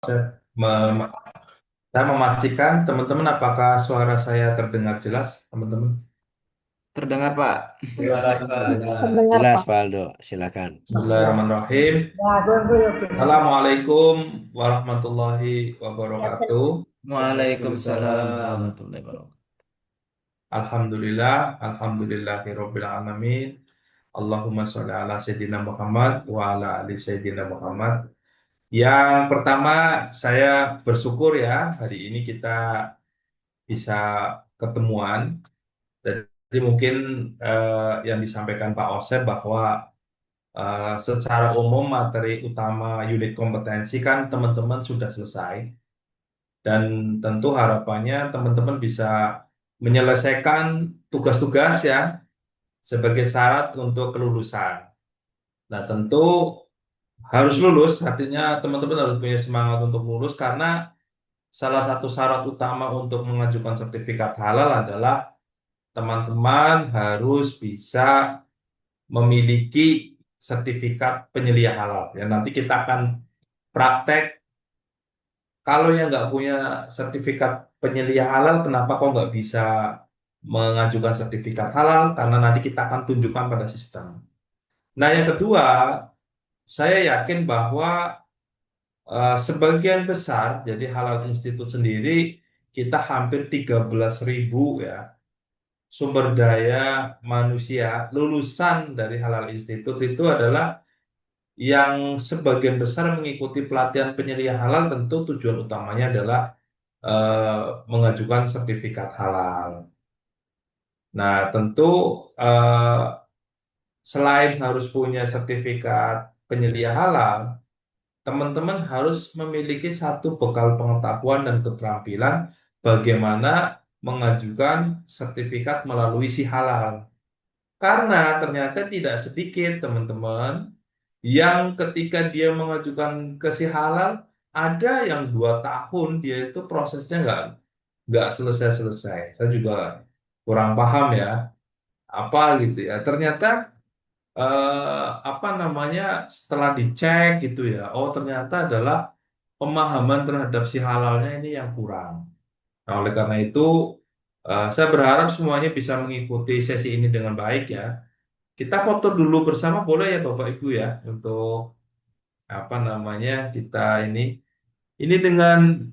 Saya, mem- saya memastikan teman-teman apakah suara saya terdengar jelas, teman-teman? Terdengar, Pak. Terdengar, Jelas, Pak. Pak Aldo. Silakan. Bismillahirrahmanirrahim. Assalamualaikum warahmatullahi wabarakatuh. Waalaikumsalam warahmatullahi wabarakatuh. Alhamdulillahirobbil alamin. Allahumma sholli ala sayyidina Muhammad wa ala ali sayyidina Muhammad. Yang pertama, saya bersyukur ya hari ini kita bisa ketemuan. Jadi mungkin yang disampaikan Pak Osep bahwa secara umum materi utama unit kompetensi kan teman-teman sudah selesai dan tentu harapannya teman-teman bisa menyelesaikan tugas-tugas ya sebagai syarat untuk kelulusan. Nah, tentu harus lulus, artinya teman-teman harus punya semangat untuk lulus karena salah satu syarat utama untuk mengajukan sertifikat halal adalah teman-teman harus bisa memiliki sertifikat penyelia halal. Ya, nanti kita akan praktek. Kalau yang nggak punya sertifikat penyelia halal, kenapa kok nggak bisa mengajukan sertifikat halal? Karena nanti kita akan tunjukkan pada sistem. Nah, yang kedua, saya yakin bahwa sebagian besar, jadi Halal Institute sendiri, kita hampir 13.000 ya, sumber daya manusia lulusan dari Halal Institute itu adalah yang sebagian besar mengikuti pelatihan penyelia halal, tentu tujuan utamanya adalah eh, mengajukan sertifikat halal. Nah, tentu eh, selain harus punya sertifikat penyelia halal, teman-teman harus memiliki satu bekal pengetahuan dan keterampilan bagaimana mengajukan sertifikat melalui si halal. Karena ternyata tidak sedikit teman-teman yang ketika dia mengajukan ke si halal, ada yang 2 tahun dia itu prosesnya nggak selesai-selesai. Saya juga kurang paham ya, apa gitu ya. Ternyata apa namanya setelah dicek gitu ya, oh ternyata adalah pemahaman terhadap si halalnya ini yang kurang. Nah, oleh karena itu saya berharap semuanya bisa mengikuti sesi ini dengan baik ya. Kita foto dulu bersama boleh ya Bapak Ibu ya untuk apa namanya kita ini. Ini dengan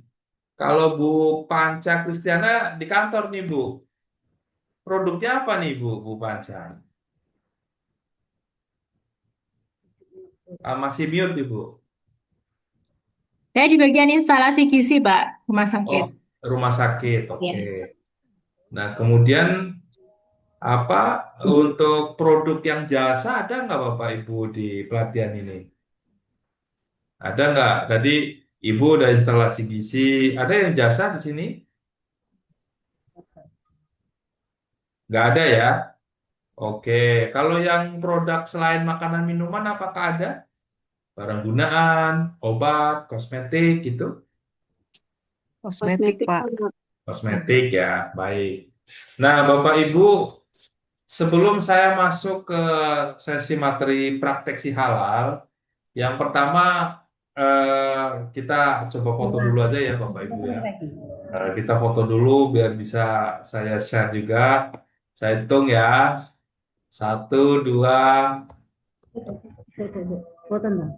kalau Bu Panca Kristiana di kantor nih Bu. Produknya apa nih Bu Panca? Masih mute Ibu. Saya di bagian instalasi gizi, Pak, rumah Oh, sakit. rumah sakit. Oke. Ya. Nah, kemudian apa untuk produk yang jasa ada nggak Bapak Ibu di pelatihan ini? Ada nggak? Tadi Ibu udah instalasi gizi. Ada yang jasa di sini? Nggak ada ya? Oke. Kalau yang produk selain makanan minuman apakah ada? Barang gunaan, obat, kosmetik gitu? Kosmetik, Kosmetik, Pak. Pak. Kosmetik ya, baik. Nah, Bapak Ibu, sebelum saya masuk ke sesi materi praktek si halal, yang pertama kita coba foto dulu aja ya Bapak Ibu ya. Kita foto dulu biar bisa saya share juga. Saya hitung ya. Satu, dua. Foto enggak?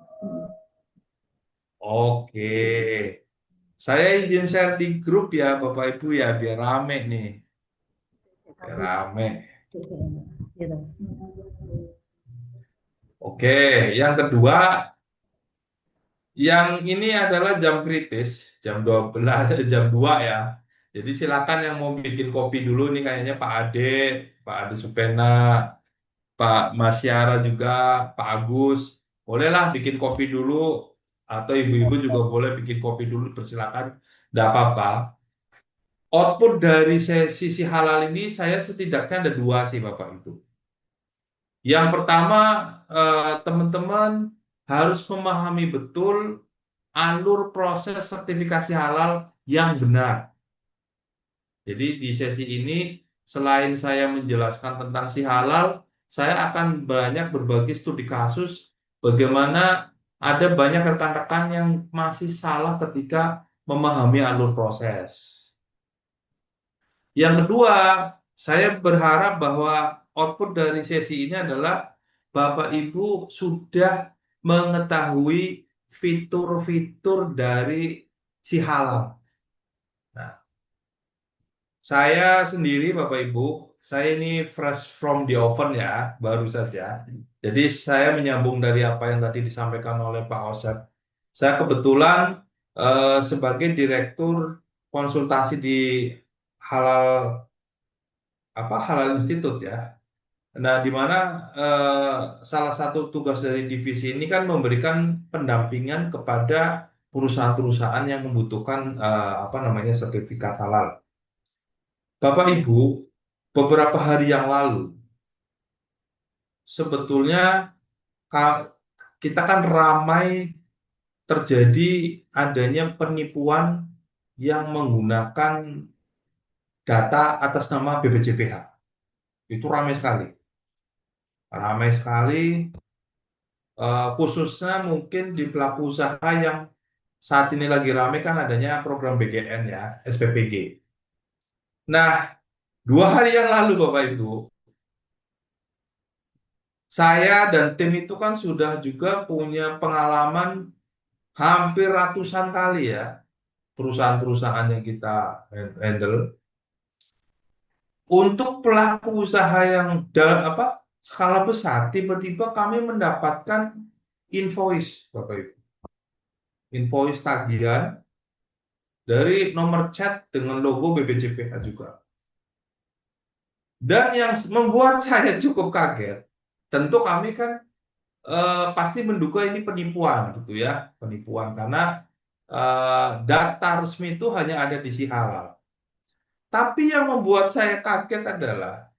Oke. Saya izin share di grup ya Bapak Ibu ya biar rame nih. Biar rame. Gitu. Oke, yang kedua, yang ini adalah jam kritis, jam 12, jam 2 ya. Jadi silakan yang mau bikin kopi dulu nih kayaknya Pak Ade Supena, Pak Masyara juga, Pak Agus. Bolehlah bikin kopi dulu atau ibu-ibu juga boleh bikin kopi dulu, persilakan. Tidak apa-apa. Output dari sisi halal ini saya setidaknya ada dua sih Bapak Ibu. Yang pertama, teman-teman harus memahami betul alur proses sertifikasi halal yang benar. Jadi di sesi ini selain saya menjelaskan tentang si halal, saya akan banyak berbagi studi kasus bagaimana ada banyak rekan-rekan yang masih salah ketika memahami alur proses. Yang kedua, saya berharap bahwa output dari sesi ini adalah Bapak Ibu sudah mengetahui fitur-fitur dari si halal. Nah, saya sendiri Bapak Ibu, saya ini fresh from the oven ya, baru saja. Jadi saya menyambung dari apa yang tadi disampaikan oleh Pak Osep. Saya kebetulan sebagai direktur konsultasi di Halal Halal Institute ya. Nah, di mana salah satu tugas dari divisi ini kan memberikan pendampingan kepada perusahaan-perusahaan yang membutuhkan sertifikat halal. Bapak Ibu, beberapa hari yang lalu sebetulnya ka- kita kan ramai terjadi adanya penipuan yang menggunakan data atas nama BPJPH. Itu ramai sekali. Ramai sekali, khususnya mungkin di pelaku usaha yang saat ini lagi ramai kan adanya program BGN ya, SPPG. Nah, 2 hari yang lalu Bapak Ibu, saya dan tim itu kan sudah juga punya pengalaman hampir ratusan kali ya, perusahaan-perusahaan yang kita handle. Untuk pelaku usaha yang skala besar, tiba-tiba kami mendapatkan invoice, Bapak Ibu. Invoice tagihan dari nomor chat dengan logo BPJPH juga. Dan yang membuat saya cukup kaget, tentu kami kan pasti menduga ini penipuan gitu ya, penipuan karena data resmi itu hanya ada di si halal. Tapi yang membuat saya kaget adalah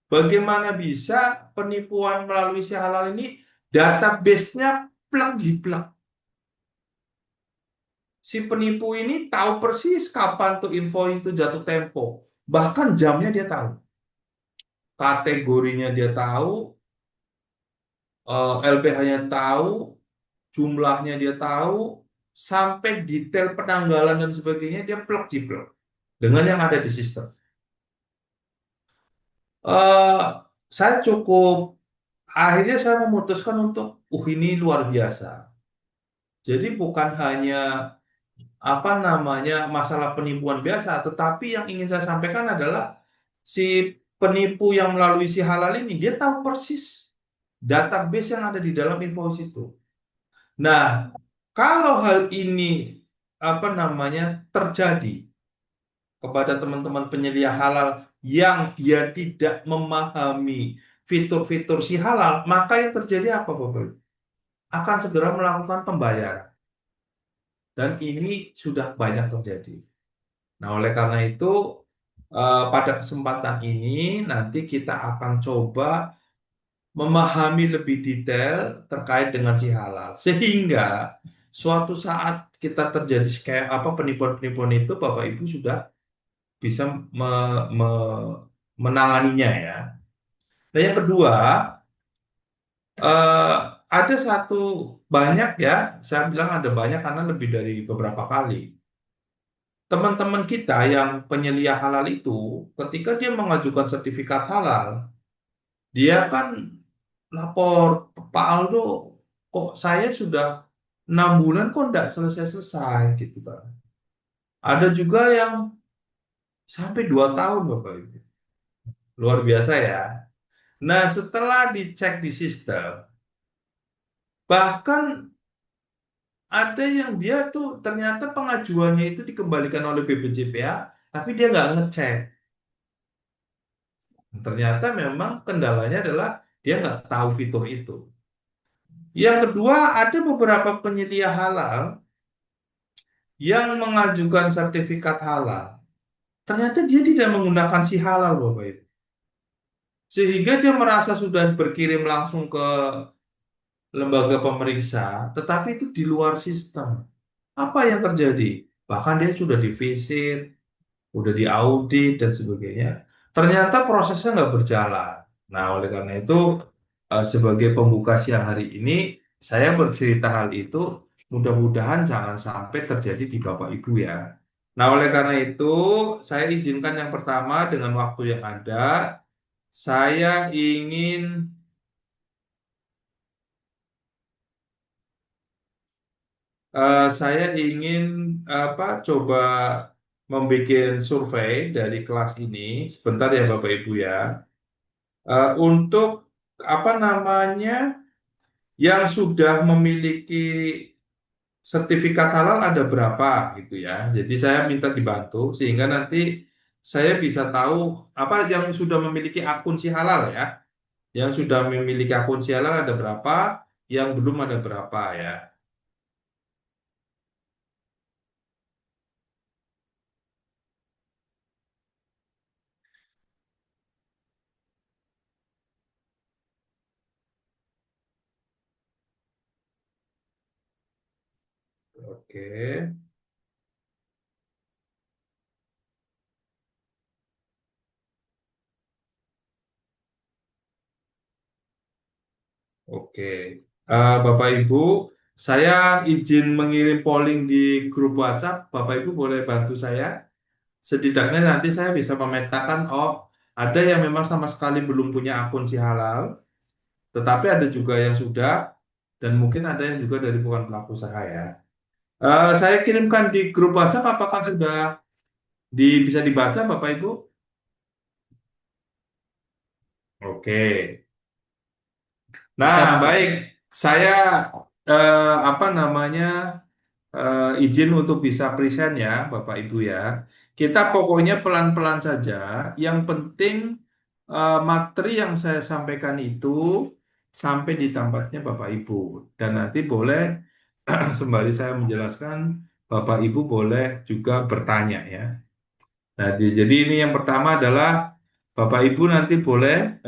bagaimana bisa penipuan melalui si halal ini database-nya plek jiplek. Si penipu ini tahu persis kapan tuh invoice itu jatuh tempo. Bahkan jamnya dia tahu. Kategorinya dia tahu, LPH-nya tahu, jumlahnya dia tahu, sampai detail penanggalan dan sebagainya dia plek jiplek dengan yang ada di sistem. Eh, saya cukup akhirnya saya memutuskan untuk, ini luar biasa. Jadi bukan hanya masalah penipuan biasa, tetapi yang ingin saya sampaikan adalah si penipu yang melalui si halal ini dia tahu persis database yang ada di dalam invoice itu. Nah, kalau hal ini terjadi kepada teman-teman penyedia halal yang dia tidak memahami fitur-fitur si halal, maka yang terjadi apa, Bapak? Akan segera melakukan pembayaran. Dan ini sudah banyak terjadi. Nah, oleh karena itu, pada kesempatan ini nanti kita akan coba memahami lebih detail terkait dengan si halal. Sehingga suatu saat kita terjadi kayak penipuan-penipuan itu, Bapak Ibu sudah bisa menanganinya ya. Nah, yang kedua, eh, ada satu banyak ya, saya bilang ada banyak karena lebih dari beberapa kali. Teman-teman kita yang penyelia halal itu, ketika dia mengajukan sertifikat halal, dia kan lapor, Pak Aldo, kok saya sudah 6 bulan kok nggak selesai-selesai gitu kan. Ada juga yang sampai 2 tahun Bapak Ibu. Luar biasa ya. Nah, setelah dicek di sistem, bahkan ada yang dia tuh ternyata pengajuannya itu dikembalikan oleh BPJPH, tapi dia nggak ngecek. Ternyata memang kendalanya adalah dia nggak tahu fitur itu. Yang kedua, ada beberapa penyedia halal yang mengajukan sertifikat halal. Ternyata dia tidak menggunakan si halal, Bapak Ibu. Sehingga dia merasa sudah berkirim langsung ke lembaga pemeriksa, tetapi itu di luar sistem. Apa yang terjadi? Bahkan dia sudah divisit, udah diaudit dan sebagainya. Ternyata prosesnya nggak berjalan. Nah, oleh karena itu, sebagai pembuka siang hari ini, Saya bercerita hal itu mudah-mudahan jangan sampai terjadi di Bapak Ibu ya. Nah, oleh karena itu, saya izinkan yang pertama dengan waktu yang ada, saya ingin saya ingin apa coba membuat survei dari kelas ini sebentar ya Bapak Ibu ya. Untuk apa namanya yang sudah memiliki sertifikat halal ada berapa gitu ya. Jadi saya minta dibantu sehingga nanti saya bisa tahu apa yang sudah memiliki akunsi halal ya. Yang sudah memiliki akunsi halal ada berapa, yang belum ada berapa ya. Oke, oke. Bapak Ibu, saya izin mengirim polling di grup WhatsApp. Bapak Ibu boleh bantu saya. Setidaknya nanti saya bisa memetakan, oh ada yang memang sama sekali belum punya akun si halal, tetapi ada juga yang sudah, dan mungkin ada yang juga dari bukan pelaku usaha ya. Saya kirimkan di grup WhatsApp, apakah sudah bisa dibaca Bapak Ibu? Oke. Nah, Bisa, bisa. baik. Saya apa namanya izin untuk bisa present ya, Bapak Ibu ya. Kita pokoknya pelan-pelan saja. Yang penting materi yang saya sampaikan itu sampai di tempatnya Bapak Ibu. Dan nanti boleh sembari saya menjelaskan, Bapak Ibu boleh juga bertanya ya. Nah, jadi ini yang pertama adalah Bapak Ibu nanti boleh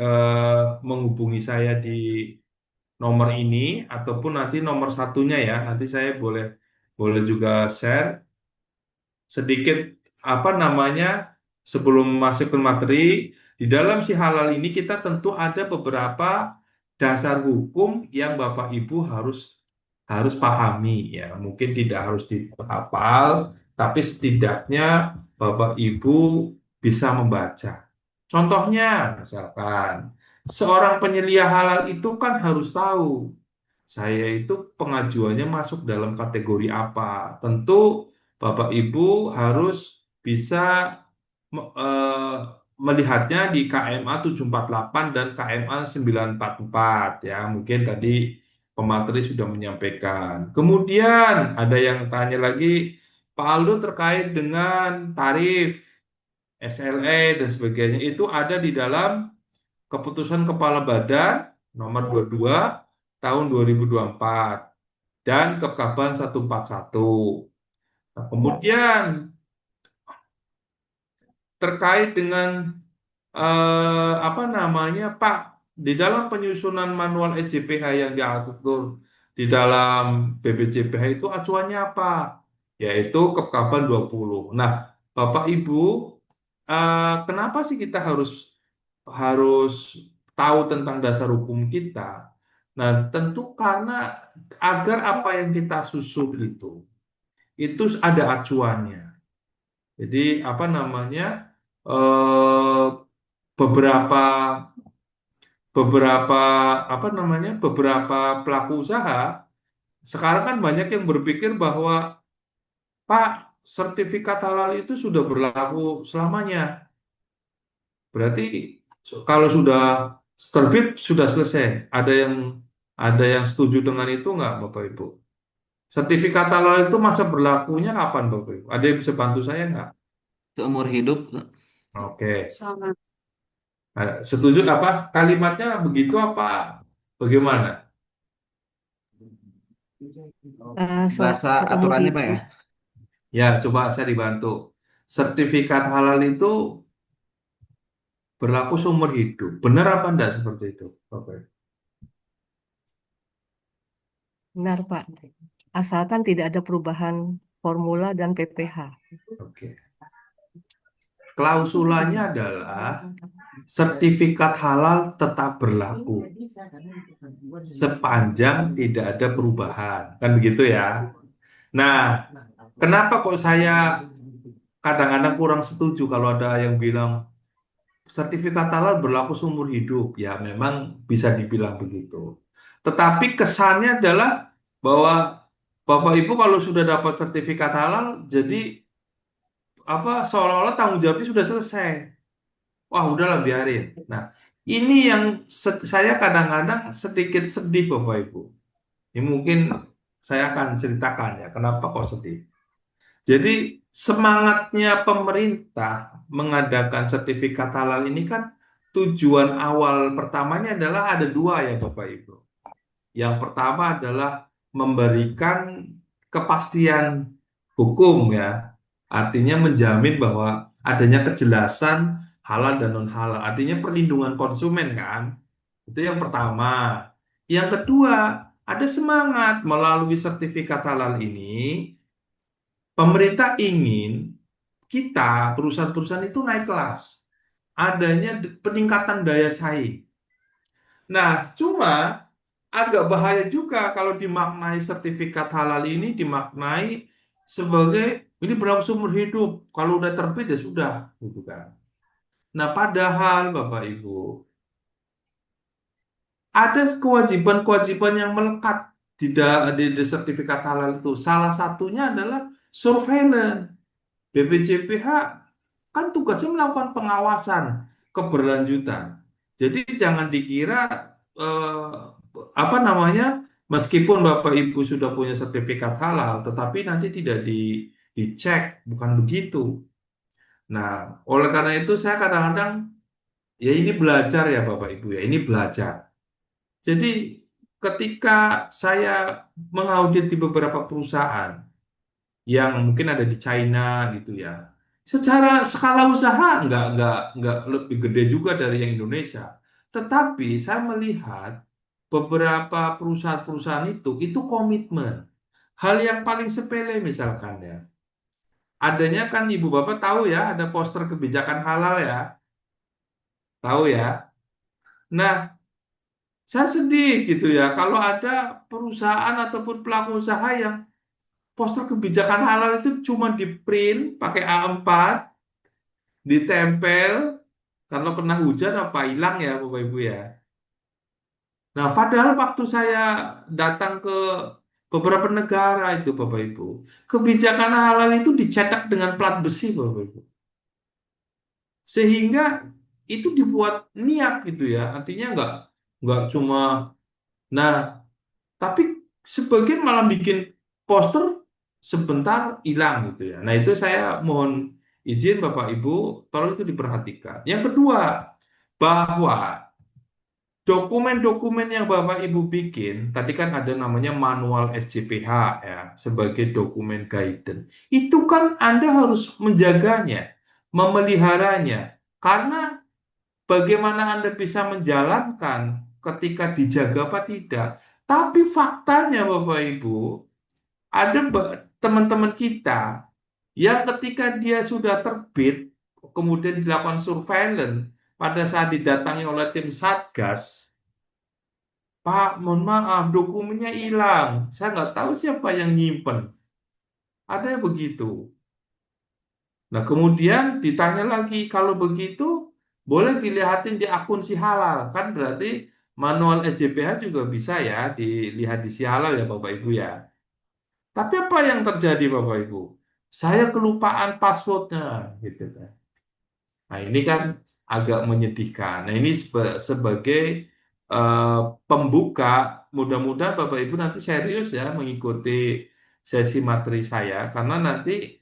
menghubungi saya di nomor ini ataupun nanti nomor satunya ya. Nanti saya boleh boleh juga share sedikit apa namanya sebelum masuk ke materi. Di dalam si halal ini kita tentu ada beberapa dasar hukum yang Bapak Ibu harus harus pahami ya. Mungkin tidak harus dihafal, tapi setidaknya Bapak Ibu bisa membaca. Contohnya, misalkan seorang penyelia halal itu kan harus tahu saya itu pengajuannya masuk dalam kategori apa. Tentu Bapak Ibu harus bisa melihatnya di KMA 748 dan KMA 944 ya. Mungkin tadi pemateri sudah menyampaikan. Kemudian ada yang tanya lagi, Pak Aldo terkait dengan tarif SLE dan sebagainya itu ada di dalam Keputusan Kepala Badan nomor 22 tahun 2024 dan Kepkaban 141. Nah, kemudian terkait dengan apa namanya Pak di dalam penyusunan manual SJPH yang diatur di dalam BPJPH itu acuannya apa? Yaitu Kepkaban 20. Nah, Bapak Ibu, kenapa sih kita harus harus tahu tentang dasar hukum kita? Nah, tentu karena agar apa yang kita susun itu ada acuannya. Jadi apa namanya eh, beberapa beberapa apa namanya beberapa pelaku usaha sekarang kan banyak yang berpikir bahwa Pak sertifikat halal itu sudah berlaku selamanya. Berarti kalau sudah terbit sudah selesai. Ada yang setuju dengan itu nggak Bapak Ibu? Sertifikat halal itu masa berlakunya kapan Bapak Ibu? Ada yang bisa bantu saya nggak? Seumur hidup. Oke. Setuju apa? Kalimatnya begitu apa? Bagaimana? Bahasa Seumur aturannya Pak ya. hidup. Ya, coba saya dibantu. Sertifikat halal itu berlaku seumur hidup. Benar apa enggak seperti itu, Bapak Ibu? Benar, Pak. Asalkan tidak ada perubahan formula dan PPh. Oke. Klausulanya adalah sertifikat halal tetap berlaku sepanjang tidak ada perubahan. Kan begitu ya. Nah, kenapa kok saya kadang-kadang kurang setuju kalau ada yang bilang sertifikat halal berlaku seumur hidup? Ya, memang bisa dibilang begitu. Tetapi kesannya adalah bahwa Bapak Ibu kalau sudah dapat sertifikat halal, jadi apa seolah-olah tanggung jawabnya sudah selesai. Wah, udahlah biarin. Nah, ini yang saya kadang-kadang sedikit sedih, Bapak Ibu. Ini mungkin saya akan ceritakan ya, kenapa kok sedih. Jadi semangatnya pemerintah mengadakan sertifikat halal ini kan tujuan awal pertamanya adalah ada dua ya Bapak Ibu. Yang pertama adalah memberikan kepastian hukum ya. Artinya menjamin bahwa adanya kejelasan halal dan non halal. Artinya perlindungan konsumen kan. Itu yang pertama. Yang kedua, ada semangat melalui sertifikat halal ini. Pemerintah ingin kita, perusahaan-perusahaan itu naik kelas. Adanya peningkatan daya saing. Nah, cuma agak bahaya juga kalau dimaknai sertifikat halal ini dimaknai sebagai ini berlaku seumur hidup. Kalau udah terbit ya sudah, gitu kan. Nah, padahal Bapak Ibu, ada kewajiban-kewajiban yang melekat di sertifikat halal itu. Salah satunya adalah surveillance. BPJPH kan tugasnya melakukan pengawasan keberlanjutan. Jadi jangan dikira eh, apa namanya, meskipun Bapak Ibu sudah punya sertifikat halal, tetapi nanti tidak dicek, bukan begitu. Nah, oleh karena itu saya kadang-kadang ya ini belajar ya Bapak Ibu ya, ini belajar. Jadi ketika saya mengaudit di beberapa perusahaan yang mungkin ada di China gitu ya. Secara skala usaha nggak lebih gede juga dari yang Indonesia. Tetapi saya melihat beberapa perusahaan-perusahaan itu komitmen. Hal yang paling sepele misalkan ya. Adanya kan Ibu Bapak tahu ya ada poster kebijakan halal ya. Tahu ya. Nah, saya sedih gitu ya kalau ada perusahaan ataupun pelaku usaha yang poster kebijakan halal itu cuma di print pakai A4, ditempel, kalau kena hujan apa hilang ya Bapak Ibu ya. Nah, padahal waktu saya datang ke beberapa negara itu Bapak Ibu, kebijakan halal itu dicetak dengan plat besi Bapak Ibu. Sehingga itu dibuat niat gitu ya. Artinya nggak cuma, nah, tapi sebagian malah bikin poster sebentar hilang gitu ya. Nah, itu saya mohon izin Bapak Ibu, tolong itu diperhatikan. Yang kedua, bahwa dokumen-dokumen yang Bapak Ibu bikin, tadi kan ada namanya manual SJPH ya, sebagai dokumen guidance. Itu kan Anda harus menjaganya, memeliharanya. Karena bagaimana Anda bisa menjalankan ketika dijaga apa tidak. Tapi faktanya Bapak Ibu, ada teman-teman kita yang ketika dia sudah terbit, kemudian dilakukan surveillance, pada saat didatangi oleh tim Satgas, Pak, mohon maaf, dokumennya hilang. Saya nggak tahu siapa yang nyimpen. Ada yang begitu. Nah, kemudian ditanya lagi, kalau begitu, boleh dilihatin di akun si halal. Kan berarti manual SJPH juga bisa ya, dilihat di si halal ya Bapak Ibu ya. Tapi apa yang terjadi Bapak Ibu? Saya kelupaan passwordnya, gitu kan. Nah, ini kan agak menyedihkan. Nah, ini sebagai eh, pembuka, mudah-mudahan Bapak Ibu nanti serius ya mengikuti sesi materi saya, karena nanti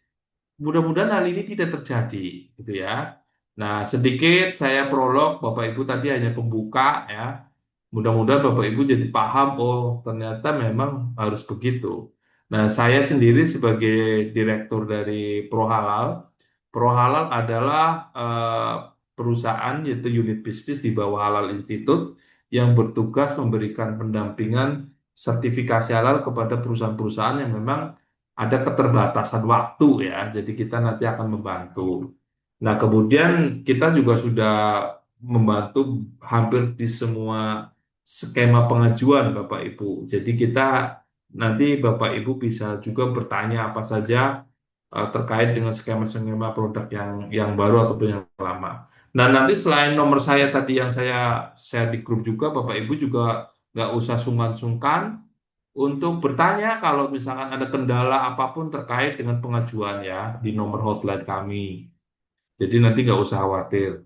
mudah-mudahan hal ini tidak terjadi, gitu ya. Nah, sedikit saya prolog, Bapak Ibu tadi hanya pembuka ya. Mudah-mudahan Bapak Ibu jadi paham, oh ternyata memang harus begitu. Nah, saya sendiri sebagai direktur dari ProHalal, ProHalal adalah perusahaan yaitu unit bisnis di bawah Halal Institute yang bertugas memberikan pendampingan sertifikasi halal kepada perusahaan-perusahaan yang memang ada keterbatasan waktu ya. Jadi kita nanti akan membantu. Nah, kemudian kita juga sudah membantu hampir di semua skema pengajuan Bapak Ibu. Jadi kita nanti Bapak Ibu bisa juga bertanya apa saja terkait dengan skema-skema produk yang baru ataupun yang lama. Nah, nanti selain nomor saya tadi yang saya share di grup juga, Bapak Ibu juga nggak usah sungkan-sungkan untuk bertanya kalau misalkan ada kendala apapun terkait dengan pengajuan ya di nomor hotline kami. Jadi nanti nggak usah khawatir.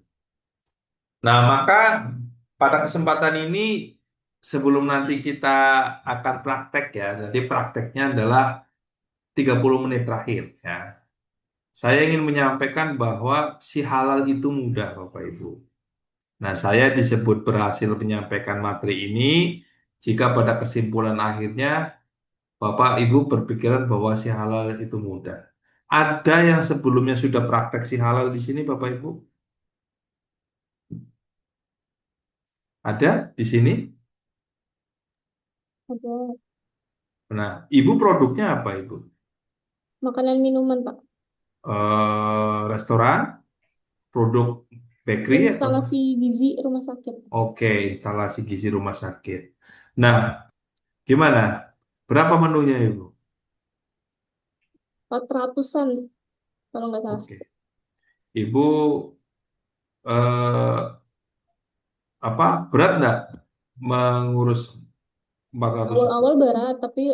Nah, maka pada kesempatan ini sebelum nanti kita akan praktek ya, jadi prakteknya adalah 30 menit terakhir ya. Saya ingin menyampaikan bahwa si halal itu mudah, Bapak Ibu. Nah, saya disebut berhasil menyampaikan materi ini jika pada kesimpulan akhirnya Bapak Ibu berpikiran bahwa si halal itu mudah. Ada yang sebelumnya sudah praktek si halal di sini, Bapak Ibu? Ada di sini? Ada Nah, Ibu produknya apa, Ibu? makanan minuman, Pak. Restoran, produk bakery atau Instalasi gizi rumah sakit. oke, instalasi gizi rumah sakit. Nah, gimana? Berapa menunya, Ibu? 400-an kalau nggak salah. Oke. Ibu eh, apa berat nggak mengurus 400 itu? Awal-awal berat, tapi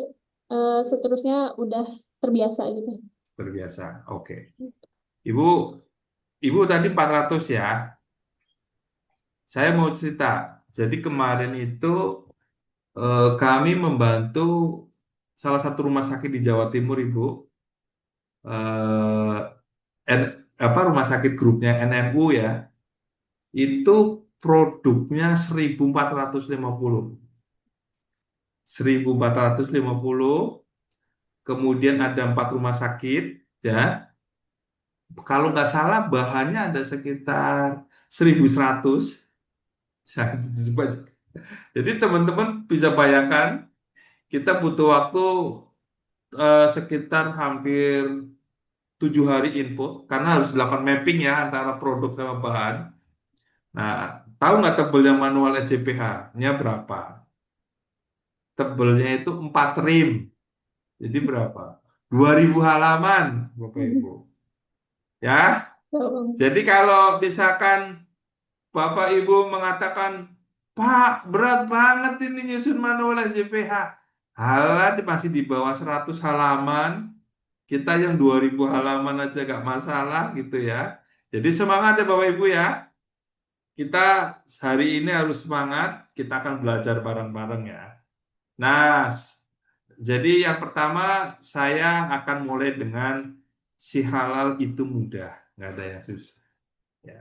seterusnya udah terbiasa gitu. Terbiasa. Oke. Ibu Ibu tadi 400 ya. Saya mau cerita. Jadi kemarin itu kami membantu salah satu rumah sakit di Jawa Timur, Ibu. Eh, apa rumah sakit grupnya NMU ya. Itu produknya 1450. 1450. Kemudian ada 4 rumah sakit ya. Kalau nggak salah bahannya ada sekitar 1100. Jadi teman-teman bisa bayangkan kita butuh waktu sekitar hampir 7 hari input karena harus dilakukan mapping ya antara produk sama bahan. Nah, tahu nggak tebalnya manual SJPH-nya berapa? Tebelnya itu 4 rim. Jadi berapa? 2000 halaman, Bapak Ibu. Ya, Kalau jadi kalau misalkan Bapak Ibu mengatakan, Pak, berat banget ini nyusun manual SJPH. Halah, masih di bawah 100 halaman. Kita yang 2000 halaman aja gak masalah gitu ya. Jadi semangat ya Bapak Ibu ya. Kita hari ini harus semangat. Kita akan belajar bareng-bareng ya. Nah, jadi yang pertama saya akan mulai dengan si halal itu mudah. Nggak ada yang susah. Ya.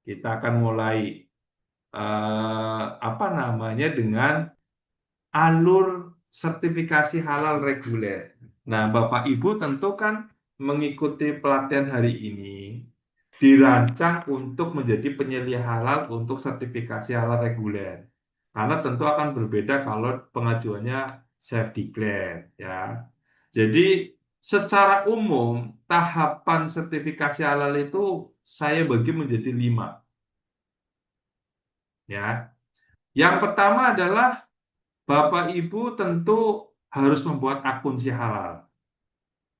Kita akan mulai apa namanya dengan alur sertifikasi halal reguler. Nah, Bapak Ibu tentu kan mengikuti pelatihan hari ini dirancang untuk menjadi penyelia halal untuk sertifikasi halal reguler. Karena tentu akan berbeda kalau pengajuannya self declare ya. Jadi secara umum tahapan sertifikasi halal itu saya bagi menjadi 5 ya. Yang pertama adalah Bapak Ibu tentu harus membuat akun si halal.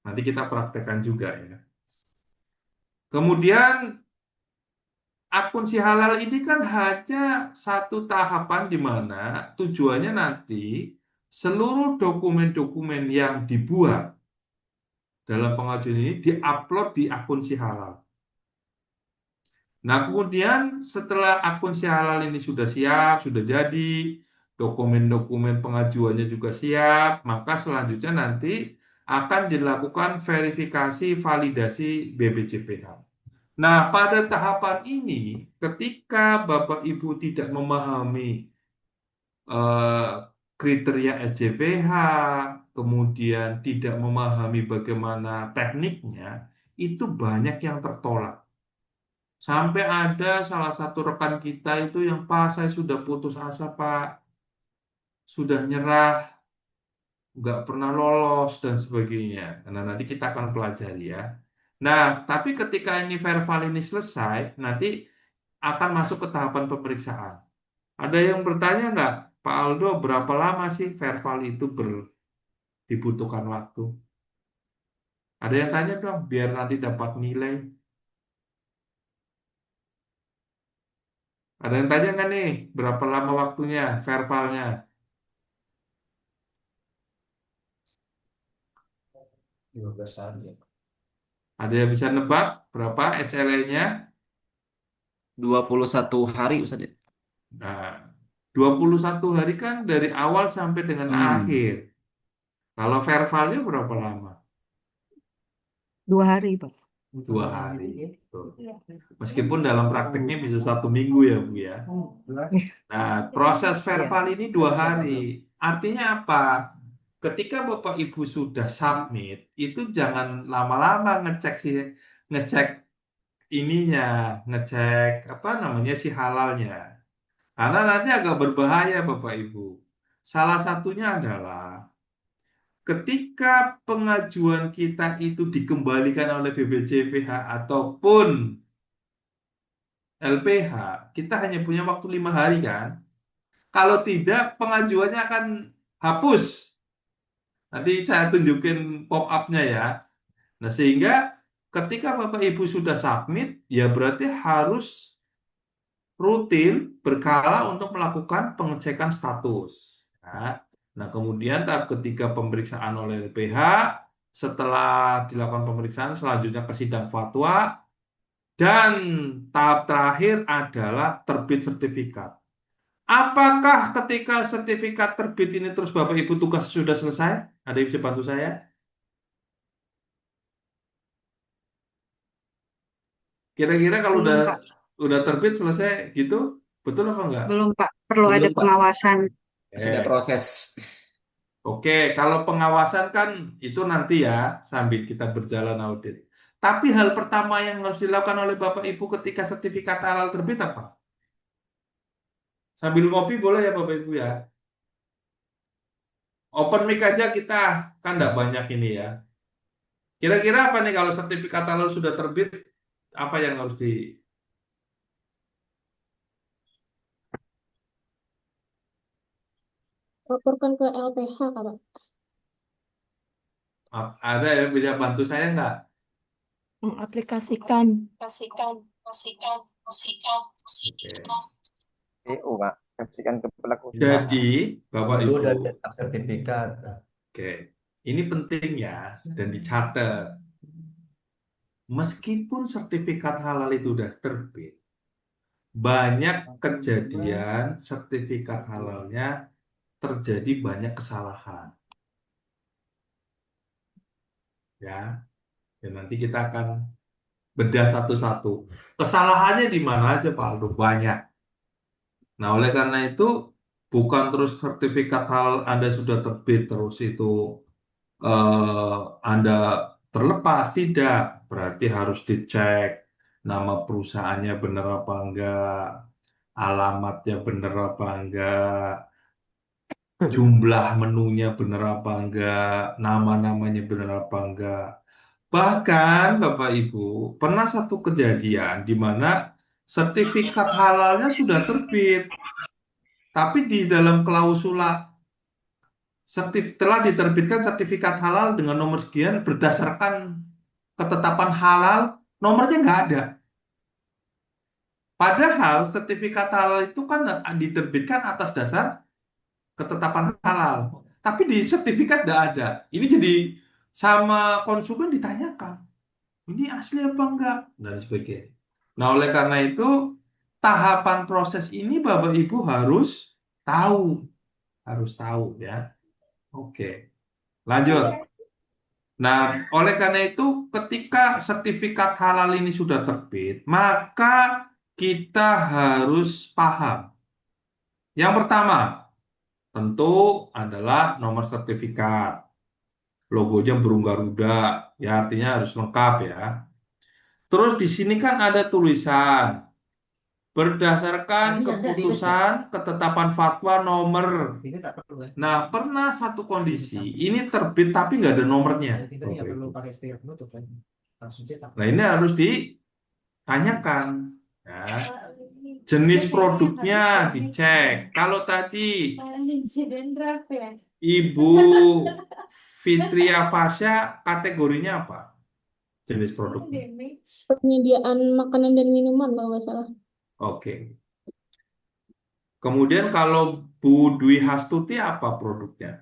Nanti kita praktekkan juga ya. Kemudian akun si halal ini kan hanya satu tahapan di mana tujuannya nanti seluruh dokumen-dokumen yang dibuat dalam pengajuan ini diupload di akun si halal. Nah, kemudian setelah akun si halal ini sudah siap, sudah jadi, dokumen-dokumen pengajuannya juga siap, maka selanjutnya nanti akan dilakukan verifikasi validasi BPJPH. Nah, pada tahapan ini, ketika Bapak Ibu tidak memahami eh, kriteria SJPH, kemudian tidak memahami bagaimana tekniknya, itu banyak yang tertolak. Sampai ada salah satu rekan kita itu yang, Pak, saya sudah putus asa, Pak. Sudah nyerah, nggak pernah lolos, dan sebagainya. Nah, nanti kita akan pelajari ya. Nah, tapi ketika ini verbal ini selesai, nanti akan masuk ke tahapan pemeriksaan. Ada yang bertanya nggak, Pak Aldo, berapa lama sih verbal itu dibutuhkan waktu? Ada yang tanya dong, biar nanti dapat nilai. Ada yang tanya nggak nih, berapa lama waktunya verbalnya? 15 hari ya. Ada yang bisa nebak berapa SLE-nya? 21 hari Ustaz ya? Nah, 21 hari kan dari awal sampai dengan akhir. Kalau verbalnya berapa lama? 2 hari, Pak. 2 hari. Tuh. Meskipun dalam prakteknya bisa 1 minggu ya, Bu ya. Nah, proses verbal ini 2 hari. Artinya apa? Ketika Bapak Ibu sudah submit, itu jangan lama-lama ngecek ininya, ngecek apa namanya si halalnya. Karena nanti agak berbahaya Bapak Ibu. Salah satunya adalah ketika pengajuan kita itu dikembalikan oleh BPJPH ataupun LPH, kita hanya punya waktu 5 hari kan? Kalau tidak, pengajuannya akan hapus. Nanti saya tunjukin pop-up-nya ya. Nah, sehingga ketika Bapak Ibu sudah submit, ya berarti harus rutin berkala untuk melakukan pengecekan status. Nah, kemudian tahap ketiga pemeriksaan oleh LPH, setelah dilakukan pemeriksaan selanjutnya ke sidang fatwa, dan tahap terakhir adalah terbit sertifikat. Apakah ketika sertifikat terbit ini terus Bapak Ibu tugas sudah selesai? Ada yang bisa bantu saya? Kira-kira kalau Belum, Pak. udah terbit selesai gitu, betul apa enggak? Belum, Pak. Perlu ada Belum, Pak. pengawasan. Masih ada proses. Oke, kalau pengawasan kan itu nanti ya sambil kita berjalan audit. Tapi hal pertama yang harus dilakukan oleh Bapak Ibu ketika sertifikat halal terbit apa? Sambil ngopi boleh ya Bapak Ibu ya. Open mic aja kita, kan enggak banyak ini ya. Kira-kira apa nih kalau sertifikat halal sudah terbit, apa yang harus Laporkan ke LPH, Kak. ada yang bisa bantu saya nggak? Mengaplikasikan. Oke. PO, Pak. Kasihkan ke pelaku usaha. Jadi, Bapak Dulu Ibu, udah cetak sertifikat. oke, ini penting ya dan dicatat. Meskipun sertifikat halal itu sudah terbit, banyak kejadian sertifikat halalnya terjadi banyak kesalahan. Ya, dan nanti kita akan bedah satu-satu. Kesalahannya di mana aja, Pak Aldo? Banyak. Nah, oleh karena itu, bukan terus sertifikat halal Anda sudah terbit, terus itu Anda terlepas. Tidak. Berarti harus dicek nama perusahaannya benar apa enggak, alamatnya benar apa enggak, jumlah menunya benar apa enggak, nama-namanya benar apa enggak. Bahkan Bapak Ibu, pernah satu kejadian di mana sertifikat halalnya sudah terbit, tapi di dalam klausula telah diterbitkan sertifikat halal dengan nomor sekian berdasarkan ketetapan halal, nomornya nggak ada. Padahal sertifikat halal itu kan diterbitkan atas dasar ketetapan halal. Tapi di sertifikat nggak ada. Ini jadi sama konsumen ditanyakan, ini asli apa enggak? Dan sebagainya. Nah, oleh karena itu, tahapan proses ini Bapak Ibu harus tahu. Harus tahu ya. Oke, lanjut. Nah, oleh karena itu, ketika sertifikat halal ini sudah terbit, maka kita harus paham. Yang pertama, tentu adalah nomor sertifikat. Logonya burung Garuda, ya artinya harus lengkap ya. Terus di sini kan ada tulisan berdasarkan keputusan ketetapan fatwa nomor. Ini tak perlu ya. Nah, pernah satu kondisi ini terbit tapi nggak ada nomornya. Kita nggak perlu pakai stiker penutup kan. Langsung cetak. Nah, ini harus ditanyakan. Ya. jenis produknya dicek. Kalau tadi Ibu Fitria Fasya kategorinya apa? Jenis produknya. Penyediaan makanan dan minuman kalau nggak salah. Oke. Kemudian kalau Bu Dwi Hastuti apa produknya?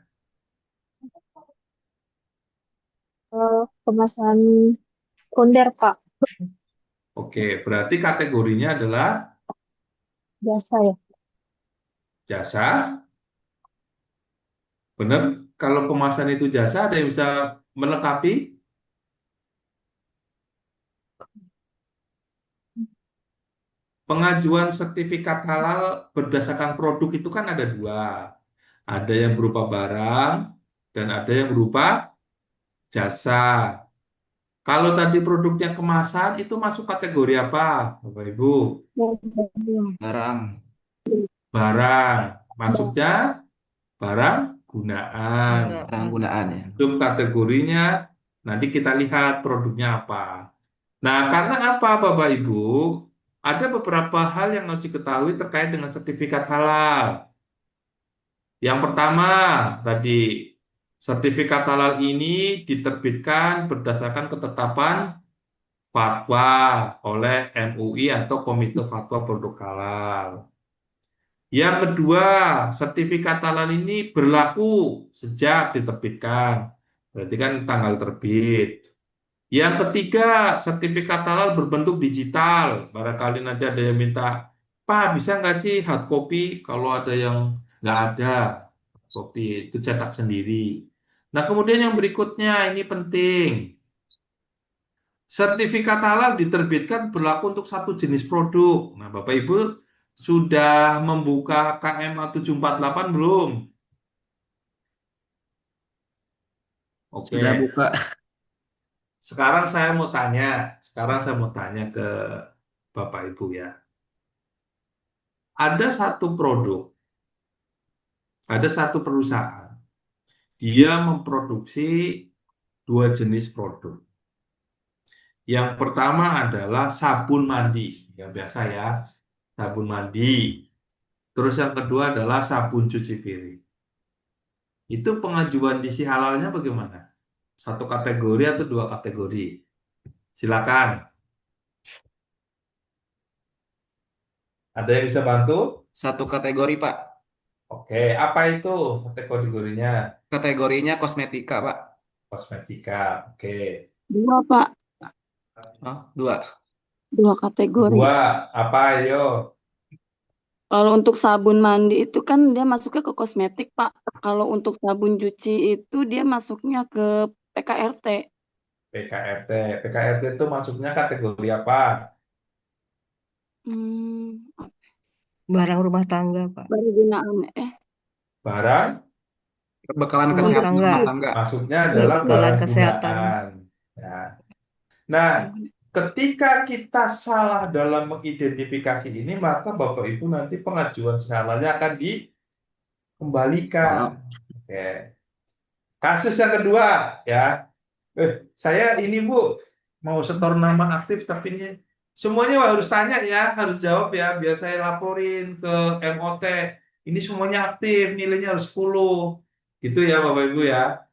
Kemasan sekunder, Pak. Oke, berarti kategorinya adalah Biasa ya. jasa. Benar? Kalau kemasan itu jasa, ada yang bisa melengkapi? Pengajuan sertifikat halal berdasarkan produk itu kan ada dua. Ada yang berupa barang dan ada yang berupa jasa. Kalau tadi produknya kemasan itu masuk kategori apa, Bapak Ibu? Barang. Barang. Masuknya barang gunaan. Barang gunaan ya. Subkategorinya nanti kita lihat produknya apa. Nah, karena apa Bapak Ibu? Ada beberapa hal yang harus diketahui terkait dengan sertifikat halal. Yang pertama, tadi sertifikat halal ini diterbitkan berdasarkan ketetapan fatwa oleh MUI atau Komite Fatwa Produk Halal. Yang kedua, sertifikat halal ini berlaku sejak diterbitkan. Berarti kan tanggal terbit. Yang ketiga, sertifikat halal berbentuk digital. Barangkali nanti ada yang minta, Pak, bisa nggak sih hard copy? Kalau ada yang nggak ada, copy itu cetak sendiri. Nah, kemudian yang berikutnya, ini penting. Sertifikat halal diterbitkan berlaku untuk satu jenis produk. Nah, Bapak Ibu sudah membuka KMA 748 belum? Oke. Sudah buka. Sekarang saya mau tanya ke Bapak Ibu ya. Ada satu produk, ada satu perusahaan, dia memproduksi dua jenis produk. Yang pertama adalah sabun mandi, yang biasa ya, sabun mandi. Terus yang kedua adalah sabun cuci piring. Itu pengajuan DC halalnya bagaimana? Satu kategori atau dua kategori? Silakan. Ada yang bisa bantu? Satu kategori, Pak. Oke, apa itu kategorinya? Kategorinya kosmetika, Pak. Kosmetika. Oke. Dua, Pak. Oh, dua. Dua kategori. Dua, apa ayo? Kalau untuk sabun mandi itu kan dia masuknya ke kosmetik, Pak. Kalau untuk sabun cuci itu dia masuknya ke PKRT. PKRT. PKRT itu masuknya kategori apa? Hmm, Barang rumah tangga, Pak. baru gunaan. Barang Bekalan Rumah kesehatan tangga. rumah tangga. masuknya adalah Bekalan barang kesehatan. gunaan. Ya. Nah, ketika kita salah dalam mengidentifikasi ini, maka Bapak Ibu nanti pengajuan salahnya akan dikembalikan. Oke. Kasus yang kedua, ya. Saya ini Bu, mau setor nama aktif, tapi ini semuanya harus tanya ya, harus jawab ya, biar saya laporin ke MOT. Ini semuanya aktif, nilainya harus 10. Gitu ya Bapak Ibu ya.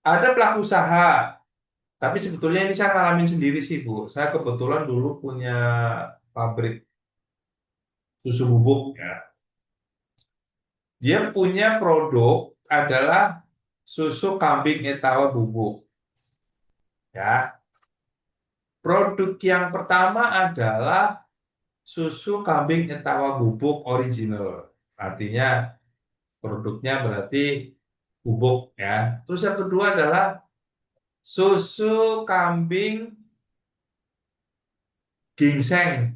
Ada pelaku usaha, tapi sebetulnya ini saya ngalamin sendiri sih Bu. Saya kebetulan dulu punya pabrik susu bubuk ya. Dia punya produk adalah susu kambing etawa bubuk. Ya. Produk yang pertama adalah susu kambing etawa bubuk original. Artinya produknya berarti bubuk ya. Terus yang kedua adalah susu kambing ginseng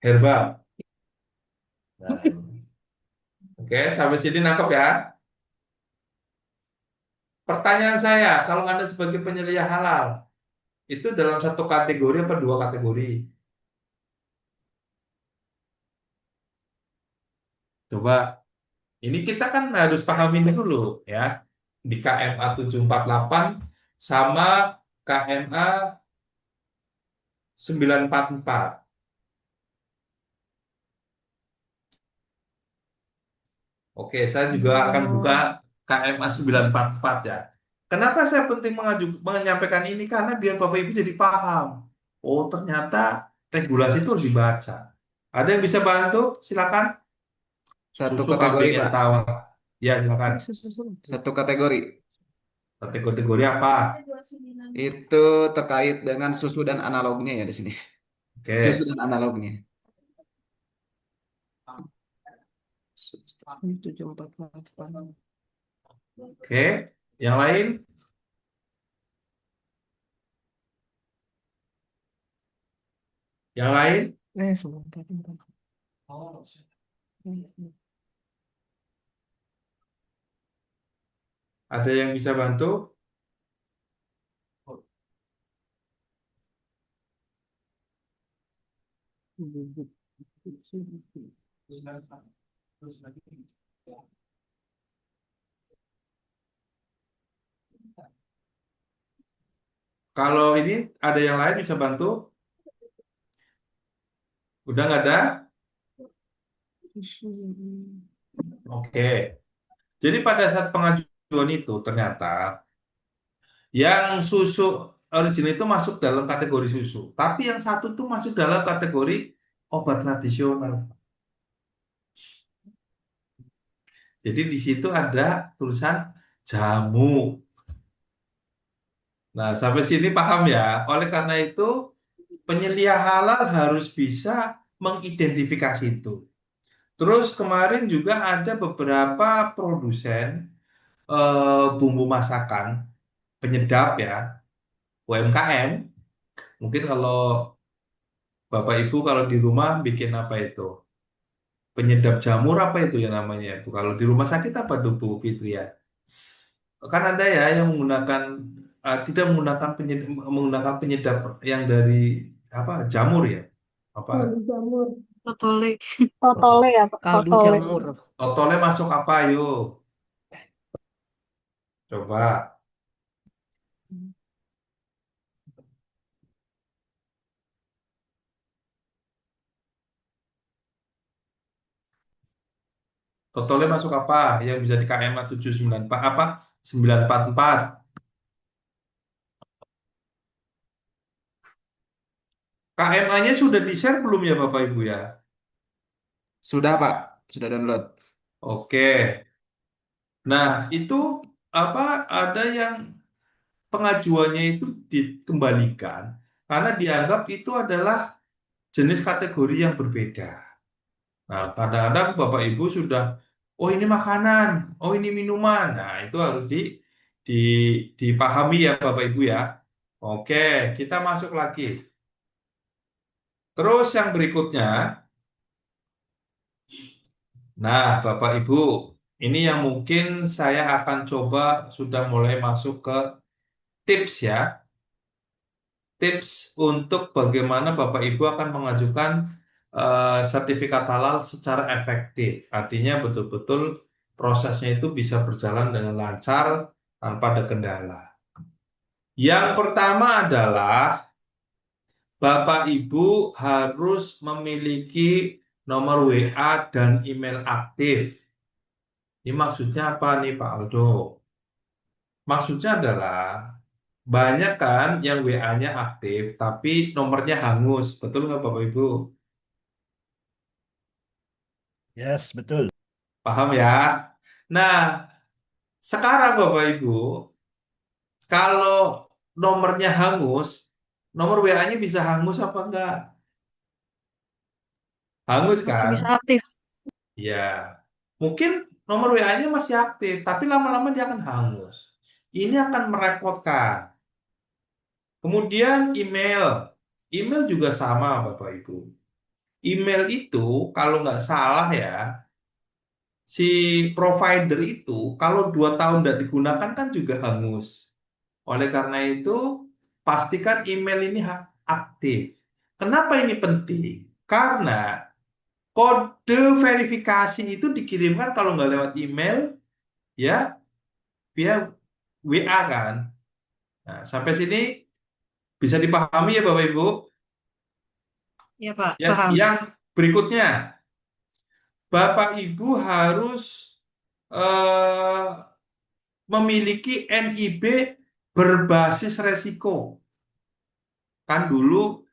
herbal. Nah, oke, sampai sini nangkep ya. Pertanyaan saya, kalau Anda sebagai penyelia halal, itu dalam satu kategori apa dua kategori? Coba, ini kita kan harus pahamin dulu ya. Di KMA 748 sama KMA 944. Oke, saya juga akan buka Oh. KMA 944 ya. Kenapa saya penting menyampaikan ini? Karena biar Bapak Ibu jadi paham. Oh, ternyata regulasi itu harus dibaca. Ada yang bisa bantu? Silakan. Satu Susu kategori, kambing yang Pak. tawar. Ya, silakan. Satu kategori. Kategori apa? Itu terkait dengan susu dan analognya ya di sini. Susu Oke. dan analognya. Oke. Yang lain? Yang lain? Ada yang bisa bantu? Kalau ini ada yang lain bisa bantu? Udah nggak ada? Oke. Jadi pada saat pengajuan itu ternyata yang susu original itu masuk dalam kategori susu. Tapi yang satu tuh masuk dalam kategori obat tradisional. Jadi di situ ada tulisan jamu. Nah, sampai sini paham ya. Oleh karena itu, penyelia halal harus bisa mengidentifikasi itu. Terus kemarin juga ada beberapa produsen bumbu masakan, penyedap ya, UMKM. Mungkin kalau Bapak Ibu kalau di rumah bikin apa itu? Penyedap jamur apa itu ya namanya itu? Kalau di rumah sakit apa tuh Bu Fitria? Kan ada ya yang menggunakan tidak menggunakan penyedap yang dari apa jamur ya? Apa? Kaldu jamur. Totole. Totole ya, Pak. Kaldu Totole. jamur. Totolnya masuk apa ayo? Coba. Totolnya masuk apa? Yang bisa di KMA 794 apa? 944. KMA-nya sudah di-share belum ya Bapak Ibu ya? Sudah, Pak. Sudah download. Oke. Nah, itu apa ada yang pengajuannya itu dikembalikan karena dianggap itu adalah jenis kategori yang berbeda. Nah, kadang-kadang Bapak Ibu sudah, oh ini makanan, oh ini minuman. Nah, itu harus di, dipahami ya Bapak Ibu ya. Oke, kita masuk lagi. Terus yang berikutnya, nah Bapak Ibu, ini yang mungkin saya akan coba sudah mulai masuk ke tips ya. Tips untuk bagaimana Bapak Ibu akan mengajukan sertifikat halal secara efektif. Artinya betul-betul prosesnya itu bisa berjalan dengan lancar tanpa ada kendala. Yang pertama adalah Bapak Ibu harus memiliki nomor WA dan email aktif. Ini maksudnya apa nih Pak Aldo? Maksudnya adalah banyak kan yang WA-nya aktif tapi nomornya hangus. Betul nggak Bapak Ibu? Yes, betul. Paham ya? Nah, sekarang Bapak Ibu, kalau nomornya hangus, nomor WA-nya bisa hangus apa enggak? Hangus Masih kan? bisa aktif. Ya, mungkin nomor WA-nya masih aktif, tapi lama-lama dia akan hangus. Ini akan merepotkan. Kemudian email. Email juga sama Bapak Ibu. Email itu kalau nggak salah ya, si provider itu kalau 2 tahun tidak digunakan kan juga hangus. Oleh karena itu, pastikan email ini aktif. Kenapa ini penting? Karena kode verifikasi itu dikirimkan kalau nggak lewat email, ya via WA kan. Nah, sampai sini bisa dipahami ya Bapak Ibu? Ya, Pak. Yang berikutnya, Bapak Ibu harus eh, memiliki NIB berbasis resiko. Kan dulu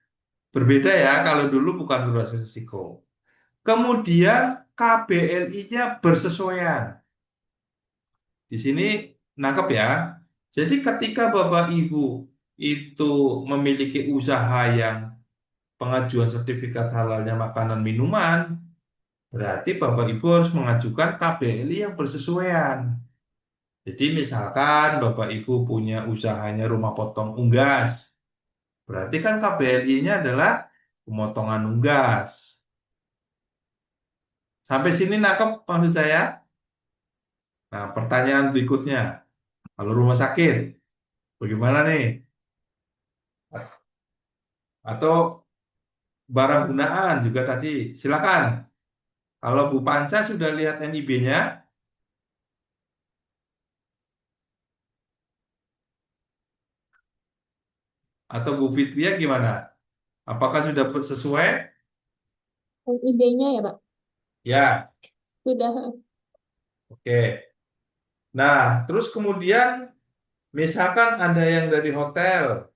berbeda ya, kalau dulu bukan berbasis resiko. Kemudian KBLI-nya bersesuaian. Di sini nangkep ya. Jadi ketika Bapak Ibu itu memiliki usaha yang pengajuan sertifikat halalnya makanan minuman, berarti Bapak Ibu harus mengajukan KBLI yang bersesuaian. Jadi misalkan Bapak Ibu punya usahanya rumah potong unggas, berarti kan KBLI-nya adalah pemotongan unggas. Sampai sini nangkep maksud saya? Nah, pertanyaan berikutnya, kalau rumah sakit, bagaimana nih? Atau barang gunaan juga tadi, silakan. Kalau Bu Panca sudah lihat NIB-nya, atau Bu Fitria gimana? Apakah sudah sesuai? IB-nya ya, Pak. Ya, Sudah. oke. Nah, terus kemudian misalkan ada yang dari hotel,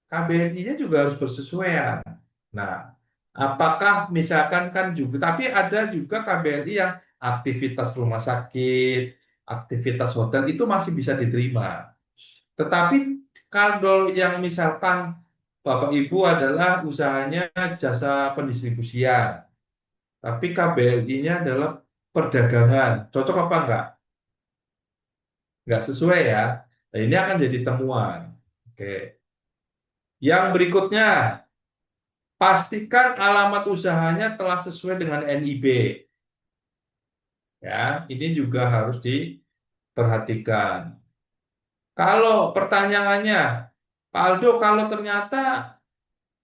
KBRI-nya juga harus bersesuaian. Nah, apakah misalkan kan juga, tapi ada juga KBRI yang aktivitas rumah sakit, aktivitas hotel itu masih bisa diterima. Tetapi kalau yang misalkan Bapak Ibu adalah usahanya jasa pendistribusian, tapi KBLI-nya adalah perdagangan, cocok apa enggak? Enggak sesuai ya. Nah, ini akan jadi temuan. Oke. Yang berikutnya, pastikan alamat usahanya telah sesuai dengan NIB. Ya, ini juga harus diperhatikan. Kalau pertanyaannya, Pak Aldo, kalau ternyata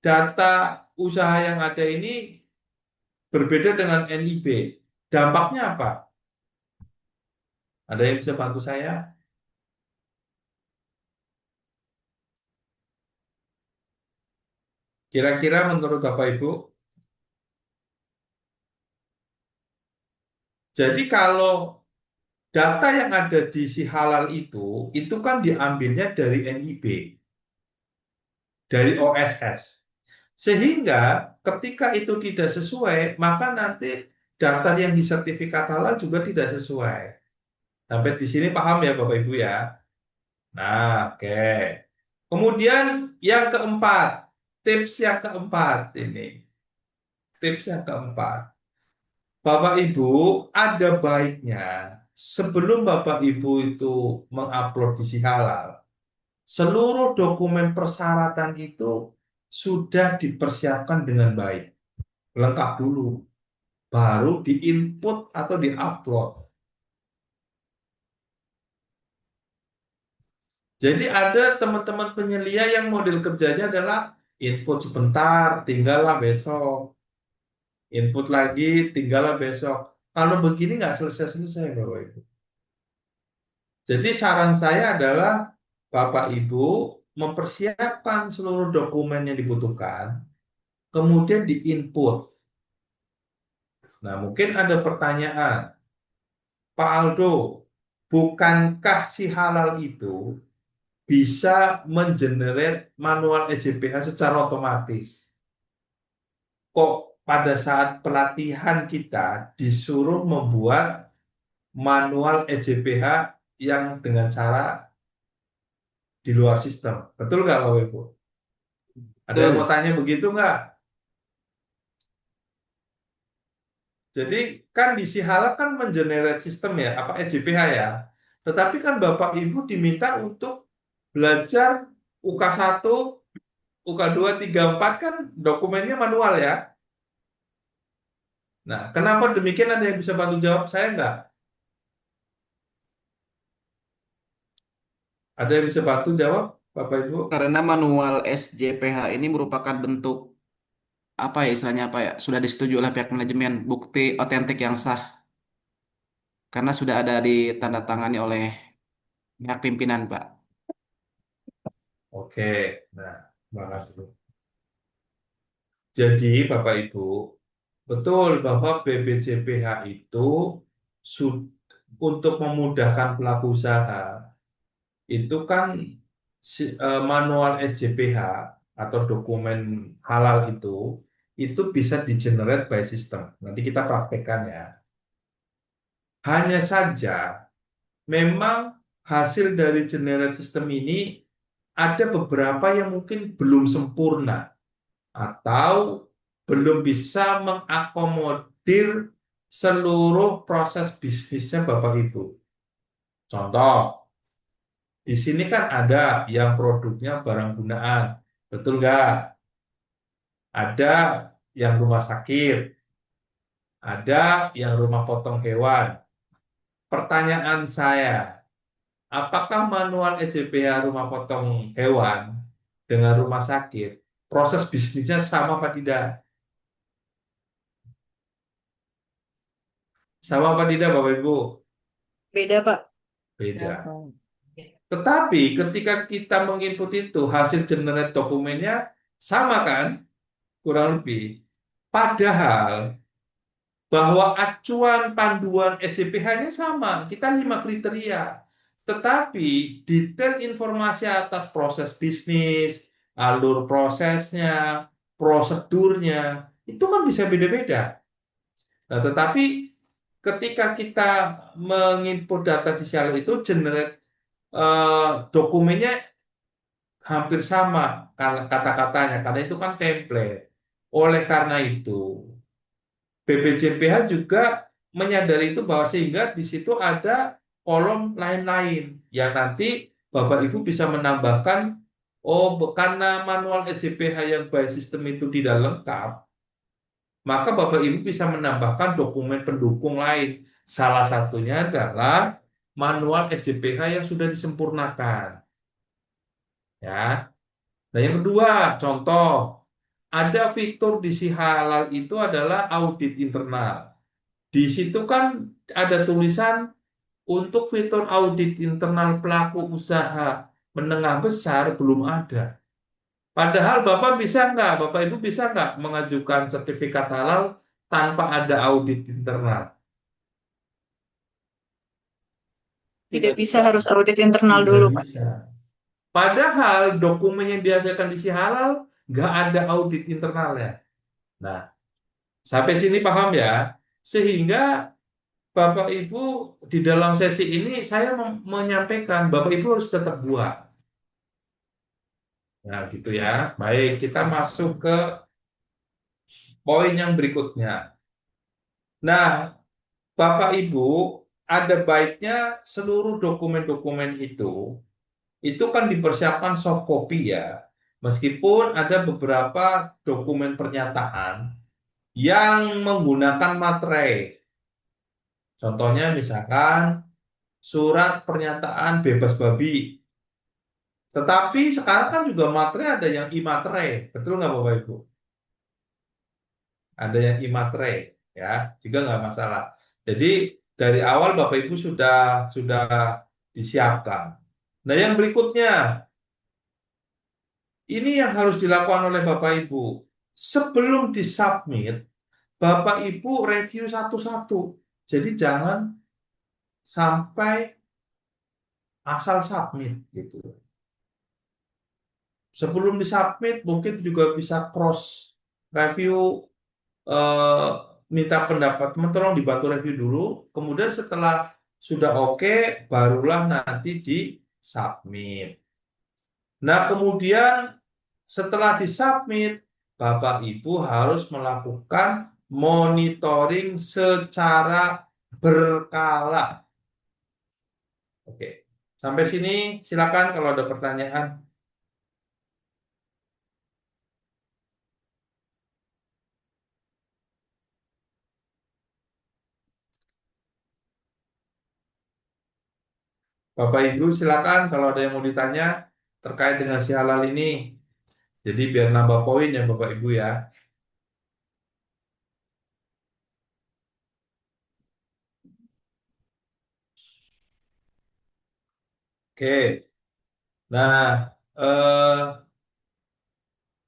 data usaha yang ada ini berbeda dengan NIB, dampaknya apa? Ada yang bisa bantu saya? Kira-kira menurut Bapak Ibu? Jadi kalau data yang ada di si halal itu kan diambilnya dari NIB, dari OSS. Sehingga ketika itu tidak sesuai, maka nanti data yang di sertifikat halal juga tidak sesuai. Sampai di sini paham ya Bapak Ibu ya? Nah, oke. Kemudian yang keempat, tips yang keempat ini. Tips yang keempat. Bapak Ibu, ada baiknya sebelum Bapak Ibu itu mengupload di si halal, seluruh dokumen persyaratan itu sudah dipersiapkan dengan baik. Lengkap dulu. Baru diinput atau diupload. Jadi ada teman-teman penyelia yang model kerjanya adalah input sebentar, tinggallah besok. Input lagi, tinggallah besok. Kalau begini nggak selesai-selesai, Bapak Ibu. Jadi saran saya adalah Bapak Ibu mempersiapkan seluruh dokumen yang dibutuhkan, kemudian diinput. Nah, mungkin ada pertanyaan, Pak Aldo, bukankah si halal itu bisa mengenerate manual EJPH secara otomatis? Kok pada saat pelatihan kita disuruh membuat manual EJPH yang dengan cara di luar sistem? Betul nggak Bapak Ibu? Ada yang mau Betul. tanya begitu nggak? Jadi kan di Sihala kan mengenerate sistem ya, apa EJPH ya. Tetapi kan Bapak Ibu diminta untuk belajar UK1, UK2, 3, 4 kan dokumennya manual ya. Nah, kenapa demikian, ada yang bisa bantu jawab saya nggak? Ada yang bisa bantu jawab, Bapak Ibu? Karena manual SJPH ini merupakan bentuk apa ya istilahnya apa ya sudah disetujui oleh pihak manajemen bukti otentik yang sah karena sudah ada ditandatangani oleh pihak pimpinan Pak. Oke, nah, makasih. Jadi Bapak Ibu, betul bahwa BPJPH itu Sud- untuk memudahkan pelaku usaha itu kan manual SJPH atau dokumen halal itu bisa di-generate by system. Nanti kita praktekkan ya. Hanya saja memang hasil dari generate system ini ada beberapa yang mungkin belum sempurna atau belum bisa mengakomodir seluruh proses bisnisnya Bapak Ibu. Contoh, di sini kan ada yang produknya barang gunaan, betul nggak? Ada yang rumah sakit, ada yang rumah potong hewan. Pertanyaan saya, apakah manual SJPH rumah potong hewan dengan rumah sakit, proses bisnisnya sama apa tidak? Sama apa tidak, Bapak Ibu? Beda, Pak. Beda. Tetapi ketika kita menginput itu, hasil generate dokumennya sama kan? Kurang lebih. Padahal bahwa acuan panduan SJPH-nya sama, kita 5 kriteria. Tetapi detail informasi atas proses bisnis, alur prosesnya, prosedurnya, itu kan bisa beda-beda. Nah, tetapi ketika kita menginput data di Sialu itu, generate dokumennya hampir sama kata-katanya, karena itu kan template. Oleh karena itu, BPJPH juga menyadari itu bahwa sehingga di situ ada kolom lain-lain yang nanti Bapak Ibu bisa menambahkan, oh karena manual SJPH yang by system itu tidak lengkap, maka Bapak Ibu bisa menambahkan dokumen pendukung lain. Salah satunya adalah manual SJPH yang sudah disempurnakan. Ya. Nah, yang kedua, contoh, ada fitur di si halal itu adalah audit internal. Di situ kan ada tulisan untuk fitur audit internal pelaku usaha menengah besar belum ada. Padahal Bapak Ibu bisa nggak mengajukan sertifikat halal tanpa ada audit internal? Tidak bisa, harus audit internal Tidak dulu, Pak. bisa. Padahal dokumen yang dihasilkan di si halal nggak ada audit internalnya. Nah, sampai sini paham ya? Sehingga Bapak Ibu di dalam sesi ini saya menyampaikan Bapak Ibu harus tetap buat. Nah, gitu ya. Baik, kita masuk ke poin yang berikutnya. Nah, Bapak Ibu, ada baiknya seluruh dokumen-dokumen itu kan dipersiapkan soft copy ya. Meskipun ada beberapa dokumen pernyataan yang menggunakan materai. Contohnya misalkan surat pernyataan bebas babi. Tetapi sekarang kan juga materai ada yang imaterai. Betul nggak Bapak Ibu? Ada yang imaterai ya, juga nggak masalah. Jadi dari awal Bapak Ibu sudah disiapkan. Nah, yang berikutnya ini yang harus dilakukan oleh Bapak Ibu. Sebelum disubmit, Bapak Ibu review satu-satu. Jadi jangan sampai asal submit gitu. Sebelum disubmit mungkin juga bisa cross review, eh, minta pendapat teman, tolong dibantu review dulu. Kemudian setelah sudah oke, barulah nanti di submit. Nah, kemudian setelah disubmit, Bapak Ibu harus melakukan monitoring secara berkala. Oke, sampai sini silakan kalau ada pertanyaan. Bapak Ibu silakan kalau ada yang mau ditanya terkait dengan si halal ini. Jadi biar nambah poin ya Bapak Ibu ya. Oke. Nah,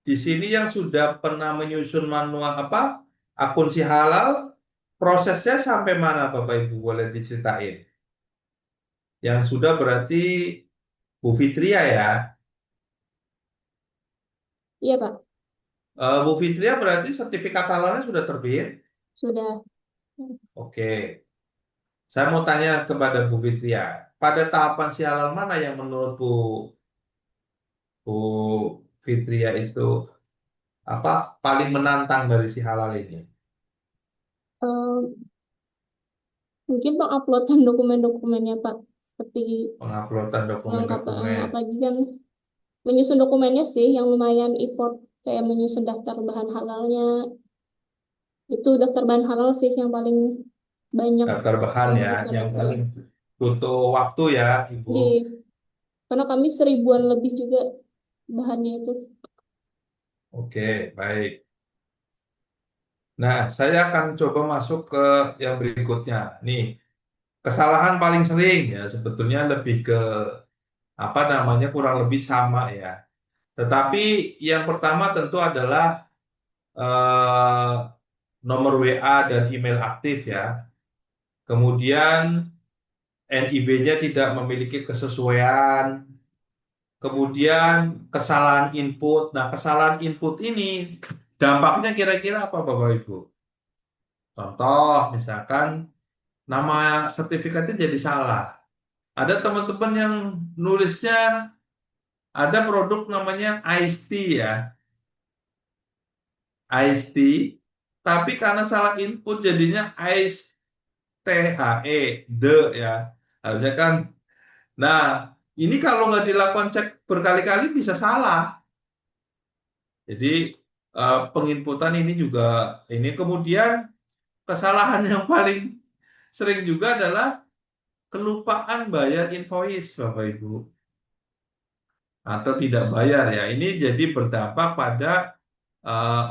di sini yang sudah pernah menyusun manual akun si halal, prosesnya sampai mana Bapak Ibu boleh diceritain? Yang sudah berarti Bu Fitria ya. Iya, Pak. Bu Fitria berarti sertifikat halalnya sudah terbit? Sudah. Oke. Saya mau tanya kepada Bu Fitria, pada tahapan si halal mana yang menurut Bu Fitria itu apa paling menantang dari si halal ini? Eh, Mungkin penguploadan dokumen-dokumennya, Pak. Seperti Penguploadan dokumen-dokumen. apalagi kan menyusun dokumennya sih yang lumayan effort. Kayak menyusun daftar bahan halalnya. Itu daftar bahan halal sih yang paling banyak Daftar bahan yang ya, harus yang dilakukan. paling butuh waktu ya, Ibu. Di, karena kami 1000-an lebih juga bahannya itu. Oke, baik. Nah, saya akan coba masuk ke yang berikutnya. Nih, kesalahan paling sering ya sebetulnya lebih ke apa namanya kurang lebih sama ya. Tetapi yang pertama tentu adalah eh, nomor WA dan email aktif ya. Kemudian NIB-nya tidak memiliki kesesuaian. Kemudian kesalahan input. Nah, kesalahan input ini dampaknya kira-kira apa Bapak Ibu? Contoh, misalkan nama sertifikatnya jadi salah. Ada teman-teman yang nulisnya ada produk namanya Ice Tea ya, Ice Tea, tapi karena salah input jadinya Ice the ya. Harusnya kan. Nah, ini kalau nggak dilakukan cek berkali-kali bisa salah. Jadi penginputan ini juga ini kemudian kesalahan yang paling sering juga adalah kelupaan bayar invoice Bapak Ibu atau tidak bayar ya. Ini jadi berdampak pada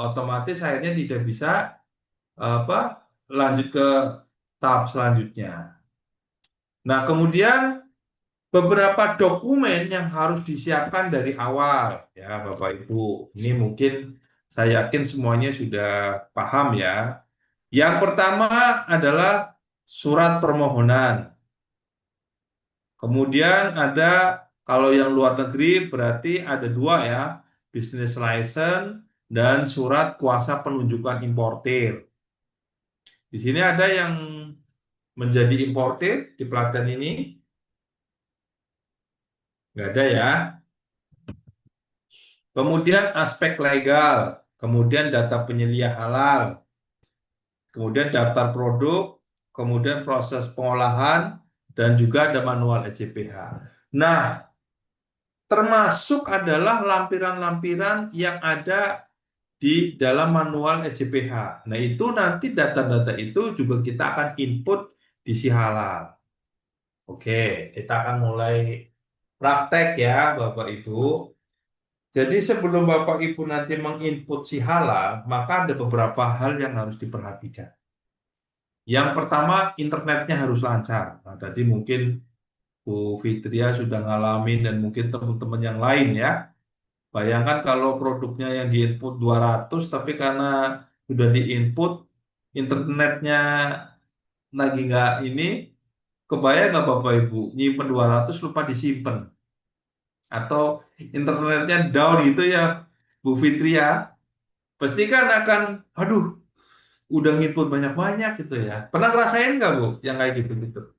otomatis akhirnya tidak bisa apa lanjut ke tahap selanjutnya. Nah, kemudian beberapa dokumen yang harus disiapkan dari awal ya Bapak Ibu. Ini mungkin saya yakin semuanya sudah paham ya. Yang pertama adalah surat permohonan. Kemudian ada kalau yang luar negeri berarti ada dua ya, business license dan surat kuasa penunjukan importir. Di sini ada yang menjadi importir di pelatihan ini? Nggak ada ya. Kemudian aspek legal, kemudian data penyelia halal, kemudian daftar produk, kemudian proses pengolahan, dan juga ada manual ECPH. Nah, termasuk adalah lampiran-lampiran yang ada di dalam manual SCPH. Nah, itu nanti data-data itu juga kita akan input di si halal. Oke, kita akan mulai praktek ya, Bapak Ibu. Jadi sebelum Bapak Ibu nanti menginput si halal, maka ada beberapa hal yang harus diperhatikan. Yang pertama, internetnya harus lancar. Nah, tadi mungkin Bu Fitria sudah ngalamin dan mungkin teman-teman yang lain ya. Bayangkan kalau produknya yang diinput 200, tapi karena sudah diinput, internetnya lagi nggak ini, kebayang nggak Bapak Ibu, nyimpen 200 lupa disimpan. Atau internetnya down gitu ya, Bu Fitria. Pasti kan akan, aduh, udah nginput banyak-banyak gitu ya. Pernah ngerasain nggak Bu, yang kayak gitu-gitu?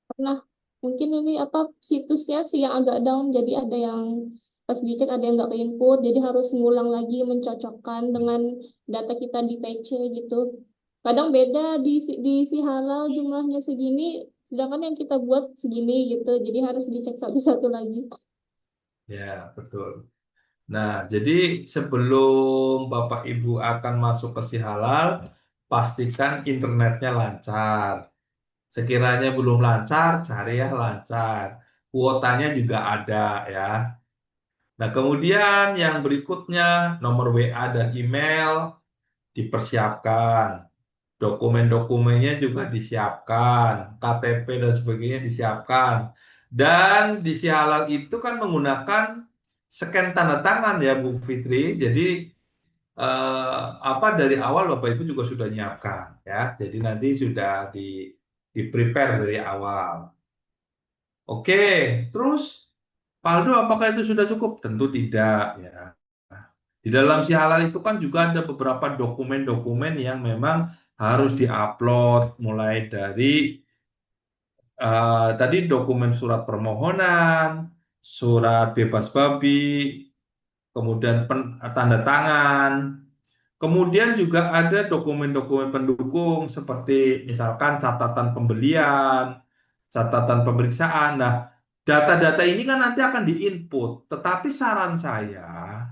Pernah, mungkin ini apa situsnya sih yang agak down, jadi ada yang pas dicek ada yang nggak ke input, jadi harus ngulang lagi mencocokkan dengan data kita di PC gitu. Kadang beda di si halal jumlahnya segini, sedangkan yang kita buat segini gitu, jadi harus dicek satu-satu lagi. Ya, betul. Nah, jadi sebelum Bapak Ibu akan masuk ke si halal, pastikan internetnya lancar. Sekiranya belum lancar, cari ya lancar. Kuotanya juga ada ya. Nah, kemudian yang berikutnya, nomor WA dan email dipersiapkan. Dokumen-dokumennya juga disiapkan. KTP dan sebagainya disiapkan. Dan di si halal itu kan menggunakan scan tanda tangan ya Bu Fitri. Jadi apa dari awal Bapak Ibu juga sudah nyiapkan ya. Jadi nanti sudah di prepare dari awal. Oke, terus Paldo apakah itu sudah cukup? Tentu tidak ya. Di dalam si halal itu kan juga ada beberapa dokumen-dokumen yang memang harus diupload mulai dari tadi dokumen surat permohonan, surat bebas babi, kemudian tanda tangan. Kemudian juga ada dokumen-dokumen pendukung seperti misalkan catatan pembelian, catatan pemeriksaan. Nah, data-data ini kan nanti akan diinput. Tetapi saran saya,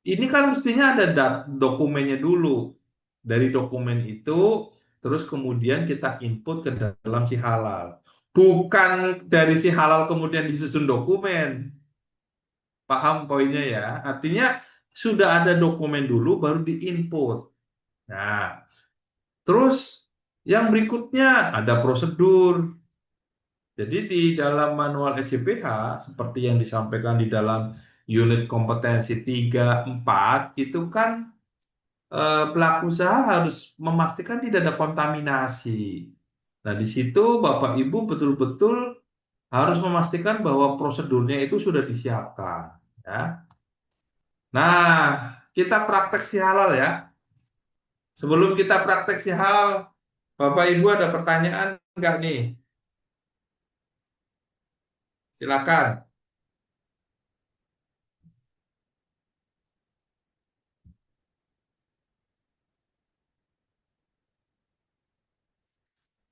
ini kan mestinya ada dokumennya dulu. Dari dokumen itu, terus kemudian kita input ke dalam si halal. Bukan dari si halal kemudian disusun dokumen. Paham poinnya ya? Artinya sudah ada dokumen dulu baru diinput. Nah, terus yang berikutnya ada prosedur. Jadi di dalam manual SJPH seperti yang disampaikan di dalam unit kompetensi 3, 4 itu kan pelaku usaha harus memastikan tidak ada kontaminasi. Nah, di situ Bapak Ibu betul-betul harus memastikan bahwa prosedurnya itu sudah disiapkan, ya. Nah, kita praktek si halal ya. Sebelum kita praktek si halal, Bapak Ibu ada pertanyaan nggak nih? Silakan.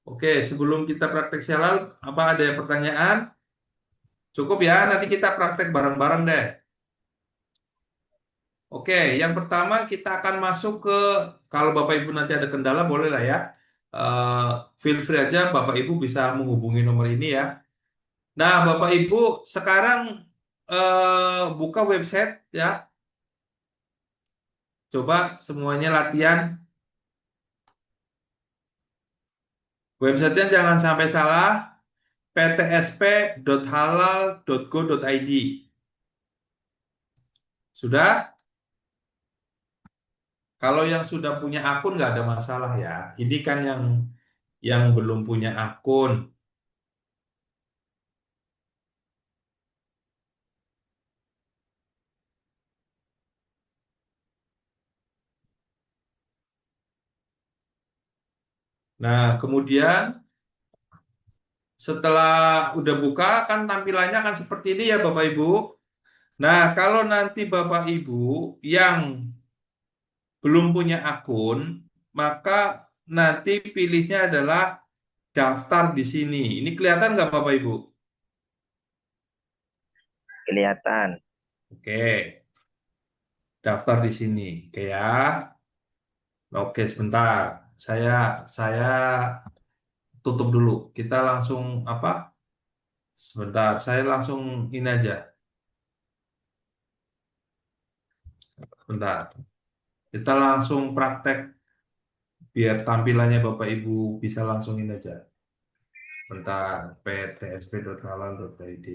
Oke, sebelum kita praktek si halal, apa ada pertanyaan? Cukup ya, nanti kita praktek bareng-bareng deh. Oke, yang pertama kita akan masuk ke, kalau Bapak Ibu nanti ada kendala boleh lah ya. Eh, Feel free aja Bapak Ibu bisa menghubungi nomor ini ya. Nah, Bapak Ibu sekarang buka website ya. Coba semuanya latihan. Websitenya jangan sampai salah. ptsp.halal.go.id. Sudah? Kalau yang sudah punya akun nggak ada masalah ya. Ini kan yang belum punya akun. Nah, kemudian setelah udah buka kan tampilannya akan seperti ini ya Bapak Ibu. Nah, kalau nanti Bapak Ibu yang belum punya akun, maka nanti pilihnya adalah daftar di sini. Ini kelihatan nggak Bapak Ibu? Kelihatan. Oke, daftar di sini. Oke ya. Oke, sebentar. Saya tutup dulu. Kita langsung apa? Sebentar, saya langsung ini aja. Sebentar. Kita langsung praktek biar tampilannya Bapak Ibu bisa langsungin aja. Bentar, ptsp.halal.id.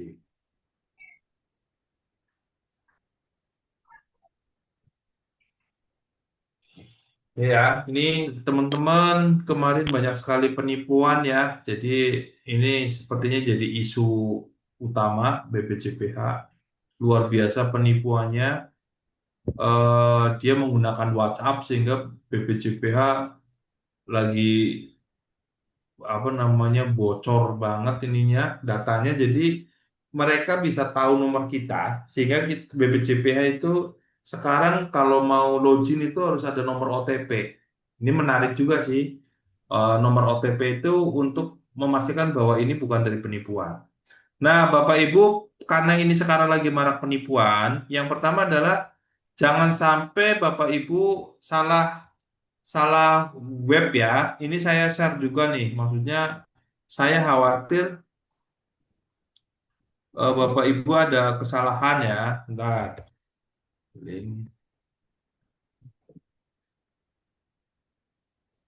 Ya, ini teman-teman kemarin banyak sekali penipuan ya. Jadi ini sepertinya jadi isu utama BPJPH. Luar biasa penipuannya. Dia menggunakan WhatsApp sehingga BPJPH lagi apa namanya bocor banget ininya datanya. Jadi mereka bisa tahu nomor kita sehingga BPJPH itu sekarang kalau mau login itu harus ada nomor OTP. Ini menarik juga sih. Nomor OTP itu untuk memastikan bahwa ini bukan dari penipuan. Nah, Bapak Ibu, karena ini sekarang lagi marak penipuan, yang pertama adalah jangan sampai Bapak Ibu salah salah web ya. Ini saya share juga nih. Maksudnya saya khawatir Bapak Ibu ada kesalahan ya. Bentar. Link.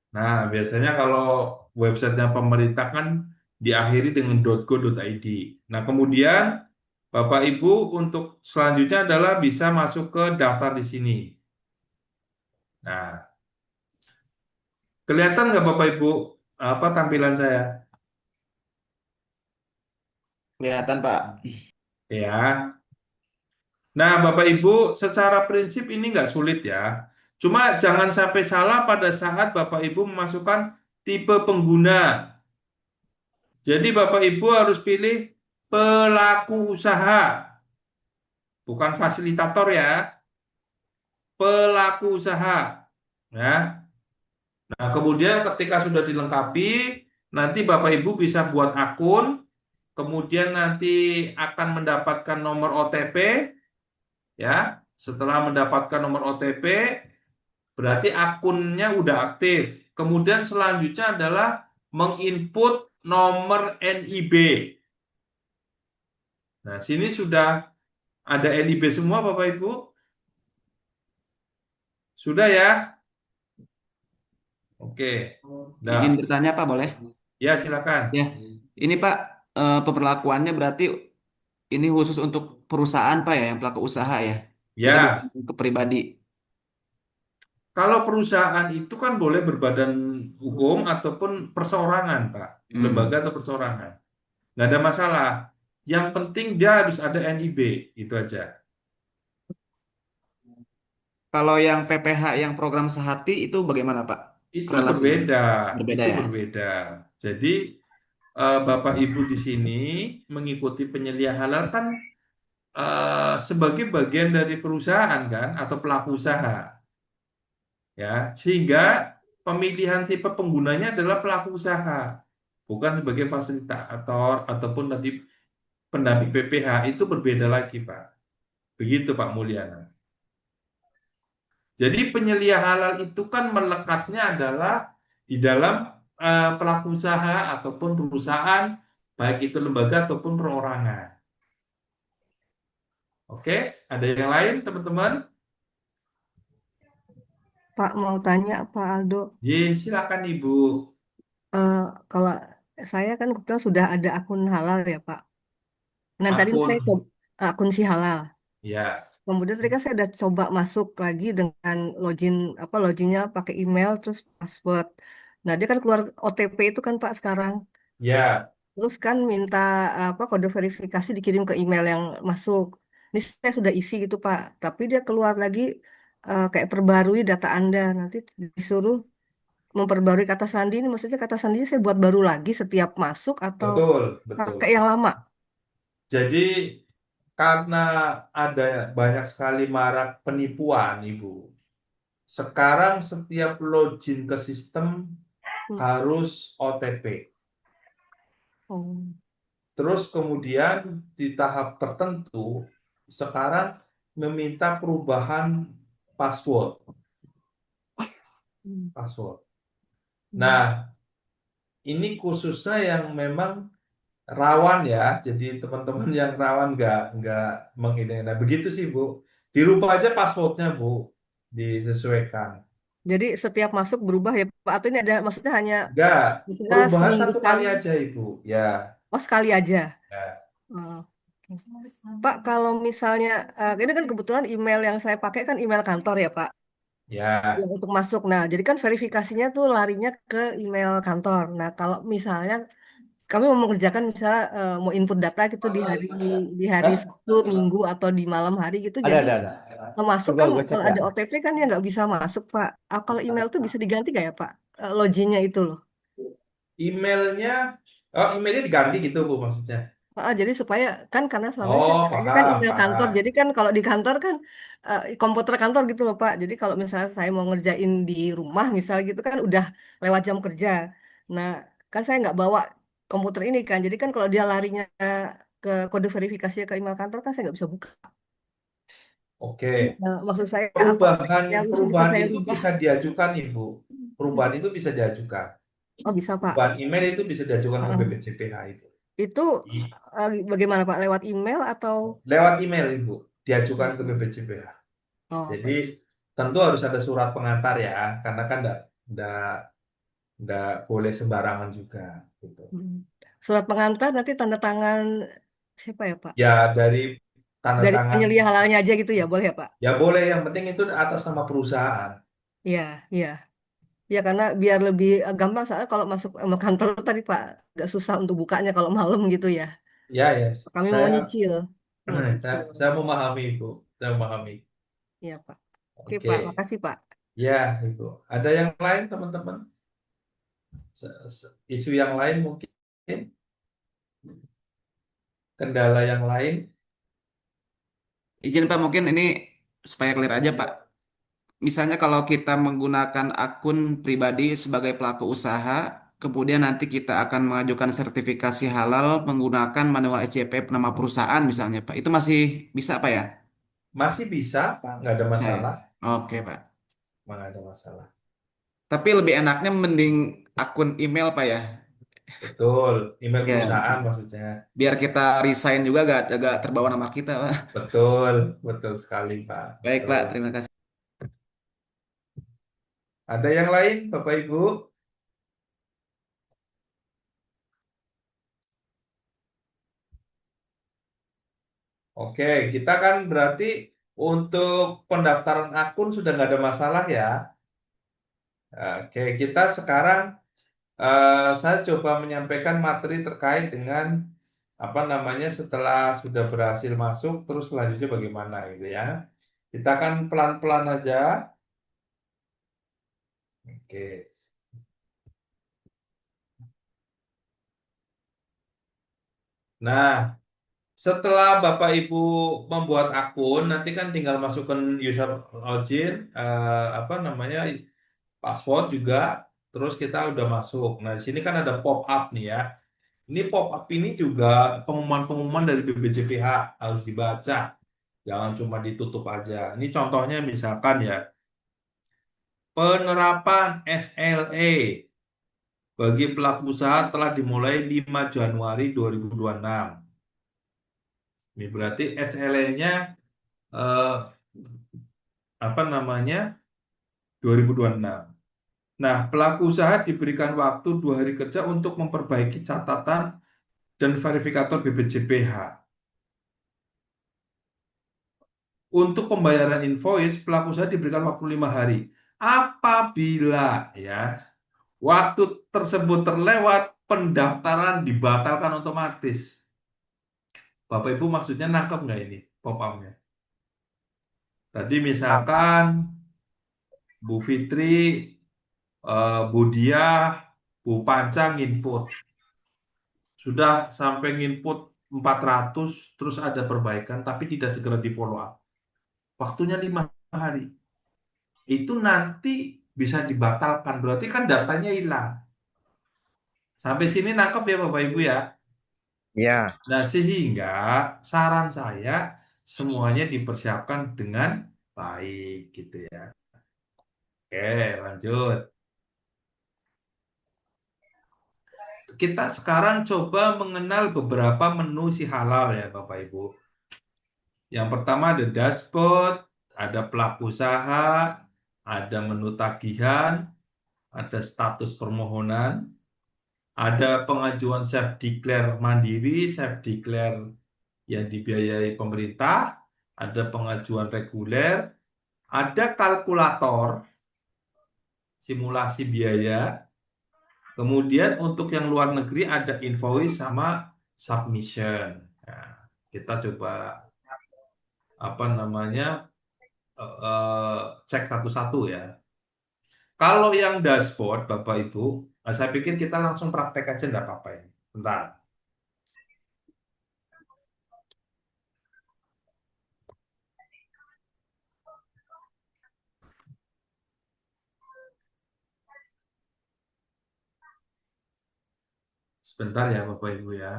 Nah, biasanya kalau websitenya pemerintah kan diakhiri dengan .go.id. Nah, kemudian Bapak Ibu untuk selanjutnya adalah bisa masuk ke daftar di sini. Nah, kelihatan nggak Bapak Ibu apa tampilan saya? Kelihatan, Pak. Ya. Nah, Bapak Ibu, secara prinsip ini nggak sulit ya. Cuma jangan sampai salah pada saat Bapak Ibu memasukkan tipe pengguna. Jadi Bapak Ibu harus pilih pelaku usaha, bukan fasilitator ya, pelaku usaha. Ya. Nah, kemudian ketika sudah dilengkapi, nanti Bapak Ibu bisa buat akun, kemudian nanti akan mendapatkan nomor OTP, ya. Setelah mendapatkan nomor OTP, berarti akunnya udah aktif. Kemudian selanjutnya adalah menginput nomor NIB. Nah, sini sudah ada NIB semua Bapak Ibu. Sudah ya? Oke. Izin Nah, bertanya, Pak, boleh? ya silakan. Ya, ini Pak, pemberlakuannya berarti ini khusus untuk perusahaan Pak ya, yang pelaku usaha ya. Jadi bukan Ya, ke pribadi. kalau perusahaan itu kan boleh berbadan hukum ataupun perseorangan, Pak. Lembaga Hmm. atau perseorangan. Nggak ada masalah. Yang penting dia harus ada NIB, itu aja. Kalau yang PPH yang program sehati itu bagaimana Pak? Itu Relasinya berbeda, berbeda itu ya. berbeda. Jadi Bapak Ibu di sini mengikuti penyeliah halal kan sebagai bagian dari perusahaan kan atau pelaku usaha, ya. Sehingga pemilihan tipe penggunanya adalah pelaku usaha, bukan sebagai fasilitator ataupun tadi pendamping PPH itu berbeda lagi, Pak. Begitu Pak Mulyana. Jadi penyelia halal itu kan melekatnya adalah di dalam pelaku usaha ataupun perusahaan, baik itu lembaga ataupun perorangan. Oke, ada yang lain teman-teman? Pak mau tanya Pak Aldo, Ye, silakan Ibu. eh, kalau saya kan kebetulan sudah ada akun halal ya Pak. Nah tadi Akun, saya coba akun si halal. ya, Kemudian tadi kan saya udah coba masuk lagi dengan loginnya pakai email terus password. Nah dia kan keluar OTP itu kan Pak sekarang. ya, Terus kan minta kode verifikasi dikirim ke email yang masuk. Ini saya sudah isi gitu Pak. Tapi dia keluar lagi kayak perbarui data Anda. Nanti disuruh memperbarui kata sandi ini maksudnya kata sandi saya buat baru lagi setiap masuk atau betul, betul. pakai yang lama? Jadi karena ada banyak sekali marak penipuan, Ibu. Sekarang setiap login ke sistem Hmm. harus OTP. Oh. Terus kemudian di tahap tertentu sekarang meminta perubahan password. Hmm. Password. Hmm. Nah, ini khususnya yang memang rawan ya. Jadi teman-teman yang rawan nggak mengini. Nah, begitu sih Bu. Dirubah aja passwordnya Bu, disesuaikan. Jadi setiap masuk berubah ya Pak atau ini ada maksudnya hanya Enggak, maksudnya perubahan seminggu satu kali sekali? aja Ibu. Ya, Oh sekali aja. ya, Oh, oke. Pak kalau misalnya ini kan kebetulan email yang saya pakai kan email kantor ya Pak ya. yang untuk masuk. Nah jadi kan verifikasinya tuh larinya ke email kantor. Nah kalau misalnya kami mau mengerjakan misalnya mau input data gitu di hari Hah? Sabtu, Minggu atau di malam hari gitu. Ada, Jadi ada. masuk Coba kan gue cek kalau ya. ada OTP kan ya nggak bisa masuk Pak. Kalau email tuh bisa diganti nggak ya Pak? Loginnya itu loh. Emailnya, oh emailnya diganti gitu Bu maksudnya. Jadi supaya kan karena selama ini saya Oh, pakainya kan paham, email kantor. paham. Jadi kan kalau di kantor kan komputer kantor gitu loh Pak. Jadi kalau misalnya saya mau ngerjain di rumah misalnya gitu kan udah lewat jam kerja. Nah kan saya nggak bawa komputer ini kan. Jadi kan kalau dia larinya ke kode verifikasi ke email kantor kan saya nggak bisa buka. Oke. Nah, maksud saya apa Perubahan yang bisa perubahan saya itu rubah? bisa diajukan Ibu. Perubahan itu bisa diajukan. Oh bisa Pak. Perubahan email itu bisa diajukan ke Heeh. BPJPH itu. Itu bagaimana Pak? Lewat email atau? Lewat email Ibu, diajukan ke Hmm. BPJPH. Oh Jadi baik. tentu harus ada surat pengantar ya, karena kan enggak, enggak boleh sembarangan juga gitu. Hmm. Surat pengantar nanti tanda tangan siapa ya Pak? Ya dari tanda Dari tangan penyelia halalnya aja gitu ya boleh ya Pak? ya boleh, yang penting itu atas nama perusahaan. Ya, ya, ya karena biar lebih gampang soalnya kalau masuk sama kantor tadi Pak, agak susah untuk bukanya kalau malam gitu ya. Ya, ya, Kami mau saya nyicil, mau saya, cicil. saya memahami Ibu, saya memahami. Iya Pak. Oke Pak, Oke, makasih Pak. ya Ibu. Ada yang lain teman-teman? Isu yang lain mungkin, kendala yang lain? Izin Pak, mungkin ini supaya clear aja Pak. Misalnya kalau kita menggunakan akun pribadi sebagai pelaku usaha, kemudian nanti kita akan mengajukan sertifikasi halal menggunakan manual SJP nama perusahaan misalnya Pak. Itu masih bisa Pak ya? Masih bisa, Pak, nggak ada Bisa ya? masalah. Oke Pak. Nggak ada masalah. Tapi lebih enaknya mending akun email Pak ya? Betul, email Ya, perusahaan betul. maksudnya. Biar kita resign juga gak terbawa nama kita Pak. Betul, betul sekali, Pak. Baik Pak, Betul. terima kasih. Ada yang lain, Bapak Ibu? Oke, kita kan berarti untuk pendaftaran akun sudah nggak ada masalah ya. Oke, kita sekarang saya coba menyampaikan materi terkait dengan apa namanya setelah sudah berhasil masuk, terus selanjutnya bagaimana gitu ya. Kita akan pelan-pelan aja. Oke. Nah, setelah Bapak Ibu membuat akun, nanti kan tinggal masukkan user login, apa namanya, password juga, terus kita udah masuk. Nah, di sini kan ada pop up nih ya. Ini pop up ini juga pengumuman-pengumuman dari BPJPH harus dibaca. Jangan cuma ditutup aja. Ini contohnya misalkan ya, penerapan SLE bagi pelaku usaha telah dimulai 5 Januari 2026. Ini berarti SLE-nya eh, apa namanya 2026. Nah, pelaku usaha diberikan waktu 2 hari kerja untuk memperbaiki catatan dan verifikator BPJPH. Untuk pembayaran invoice, pelaku usaha diberikan waktu 5 hari. Apabila ya waktu tersebut terlewat, pendaftaran dibatalkan otomatis. Bapak Ibu maksudnya nangkep nggak ini pop-up-nya? Tadi misalkan Bu Fitri, Bu Diah, Bu Panca input. Sudah sampai nginput 400, terus ada perbaikan, tapi tidak segera di follow up. Waktunya 5 hari. Itu nanti bisa dibatalkan, berarti kan datanya hilang. Sampai sini nangkep ya Bapak Ibu ya. Iya. Nah, sehingga saran saya semuanya dipersiapkan dengan baik gitu ya. Oke, lanjut. Kita sekarang coba mengenal beberapa menu si halal ya Bapak Ibu. Yang pertama ada dashboard, ada pelaku usaha, ada menu tagihan, ada status permohonan, ada pengajuan self declare mandiri, self declare yang dibiayai pemerintah, ada pengajuan reguler, ada kalkulator, simulasi biaya, kemudian untuk yang luar negeri ada invoice sama submission. Nah, kita coba apa namanya cek satu-satu ya. Kalau yang dashboard, Bapak Ibu, saya pikir kita langsung praktek aja enggak apa-apa ini. Bentar. Sebentar ya Bapak Ibu ya.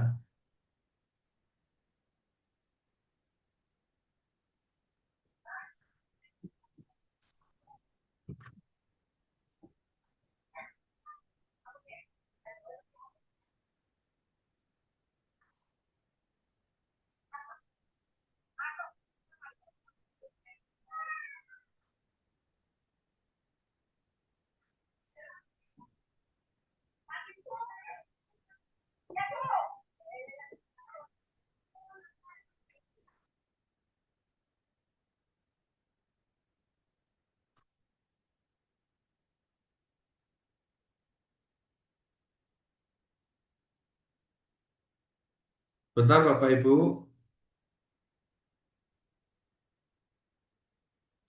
Bentar Bapak Ibu,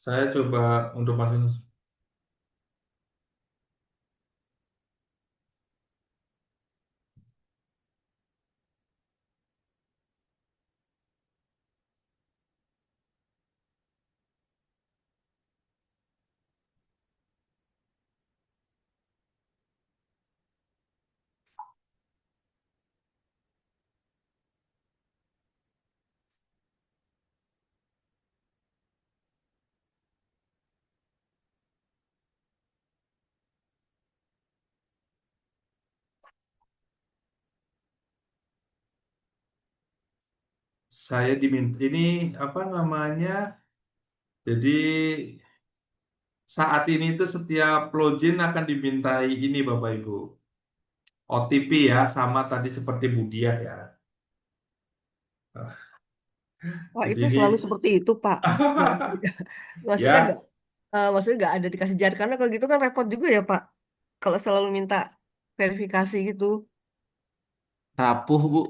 saya coba untuk masuk. Saya diminta ini apa namanya? Jadi saat ini tuh setiap login akan dimintai ini Bapak Ibu. OTP ya, sama tadi seperti Budiah ya. Wah, Jadi itu ini selalu seperti itu, Pak. Nggak, maksudnya nggak, ya maksudnya nggak ada dikasih jarak karena kalau gitu kan repot juga ya, Pak. Kalau selalu minta verifikasi gitu, Rapuh, Bu.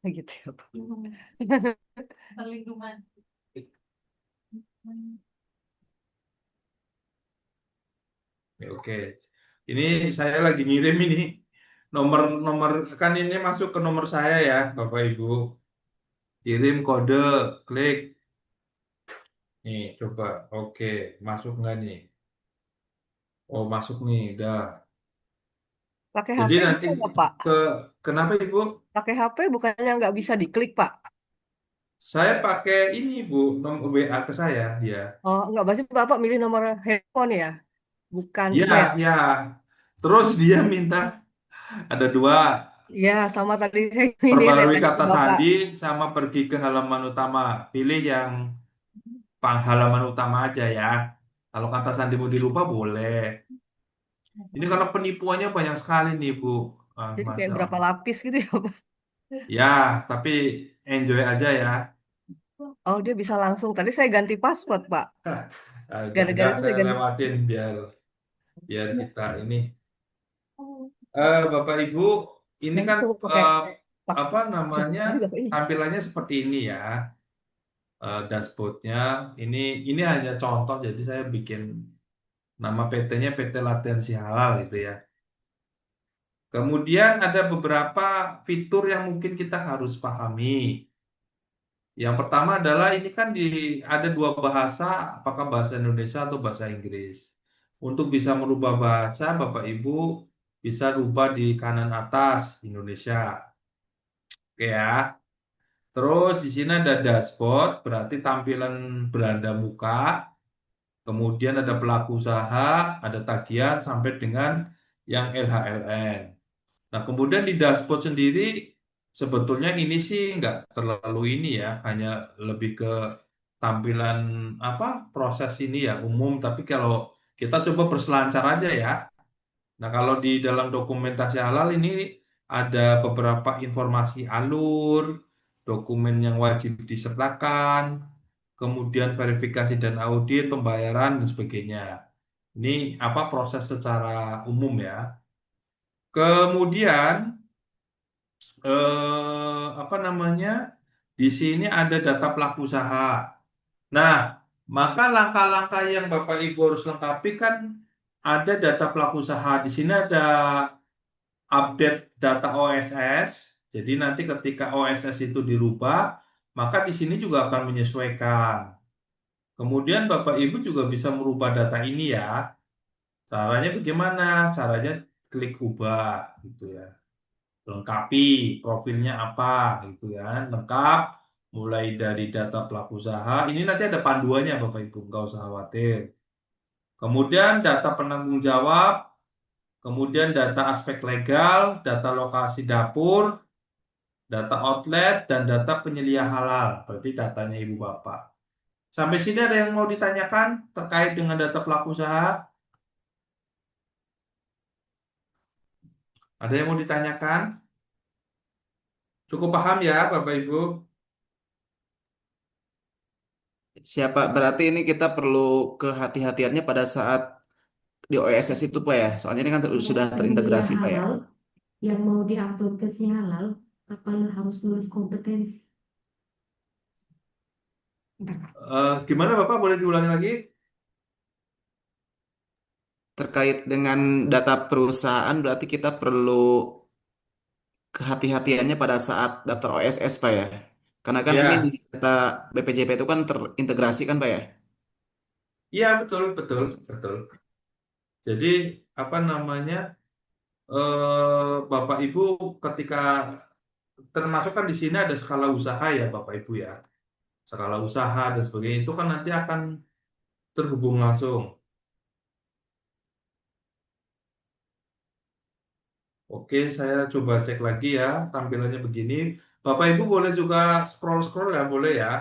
gitu ya, Pak. Perlindungan. ya, oke. Ini saya lagi ngirim ini nomor-nomor kan ini masuk ke nomor saya ya, Bapak Ibu. Kirim kode, klik. Nih, coba. Oke, masuk nggak nih? Oh, masuk nih, udah. Pakai Jadi HP nanti bisa nggak, Pak? ke kenapa Ibu? Pakai HP bukannya nggak bisa diklik, Pak? Saya pakai ini Bu, nomor WA ke saya dia. Oh, nggak, berarti Bapak milih nomor handphone ya, bukan Ya, email. ya. Terus dia minta ada dua, Ya, sama tadi saya perbarui tanya ke kata Bapak. sandi sama pergi ke halaman utama. Pilih yang halaman utama aja ya. Kalau kata sandimu dirubah boleh. Ini karena penipuannya banyak sekali nih Bu. Ah, Jadi kayak Masya berapa Allah. lapis gitu ya, Pak? Ya, tapi enjoy aja ya. Oh, dia bisa langsung. Tadi saya ganti password, Pak. Enggak, Gara-gara itu saya saya ganti. lewatin biar biar kita ini. Bapak Ibu, ini Nanti kan coba pakai apa coba namanya tadi Bapak ini. tampilannya seperti ini ya, dashboardnya. Ini hanya contoh, jadi saya bikin nama PT-nya PT Latensi Halal gitu ya. Kemudian ada beberapa fitur yang mungkin kita harus pahami. Yang pertama adalah ini kan ada dua bahasa, apakah bahasa Indonesia atau bahasa Inggris. Untuk bisa merubah bahasa, Bapak Ibu bisa rubah di kanan atas Indonesia. Oke ya. Terus di sini ada dashboard, berarti tampilan beranda muka. Kemudian ada pelaku usaha, ada tagihan sampai dengan yang LHLN. Nah, kemudian di dashboard sendiri sebetulnya ini sih nggak terlalu ini ya, hanya lebih ke tampilan apa proses ini ya umum. Tapi kalau kita coba berselancar aja ya. Nah, kalau di dalam dokumentasi halal ini ada beberapa informasi alur, dokumen yang wajib disertakan, kemudian verifikasi dan audit, pembayaran dan sebagainya. Ini apa proses secara umum ya. Kemudian apa namanya? Di sini ada data pelaku usaha. Nah, maka langkah-langkah yang Bapak Ibu harus lengkapi kan ada data pelaku usaha. Di sini ada update data OSS. Jadi nanti ketika OSS itu dirubah, maka di sini juga akan menyesuaikan. Kemudian Bapak Ibu juga bisa merubah data ini ya. Caranya bagaimana? Caranya klik ubah gitu ya. Lengkapi profilnya apa gitu ya. Lengkap mulai dari data pelaku usaha. Ini nanti ada panduannya Bapak Ibu, nggak usah khawatir. Kemudian data penanggung jawab, kemudian data aspek legal, data lokasi dapur, data outlet, dan data penyelia halal. Berarti datanya Ibu Bapak. Sampai sini ada yang mau ditanyakan terkait dengan data pelaku usaha? Ada yang mau ditanyakan? Cukup paham ya Bapak Ibu? Siapa? Berarti ini kita perlu kehati-hatiannya pada saat di OSS itu, Pak ya. Soalnya ini kan sudah Penyedia terintegrasi, Pak ya. halal yang mau diupload ke si halal apalah harus lulus kompetensi. Bentar, Kak. Gimana Bapak, boleh diulangi lagi? Terkait dengan data perusahaan berarti kita perlu kehati-hatiannya pada saat daftar OSS, Pak ya. Karena kan ini di Ya, data BPJP itu kan terintegrasi kan, Pak ya. iya betul, betul, OSS. betul. Jadi apa namanya, Bapak Ibu ketika termasuk kan di sini ada skala usaha ya Bapak Ibu ya, skala usaha dan sebagainya itu kan nanti akan terhubung langsung. Oke, saya coba cek lagi ya tampilannya begini. Bapak Ibu boleh juga scroll-scroll ya, boleh ya.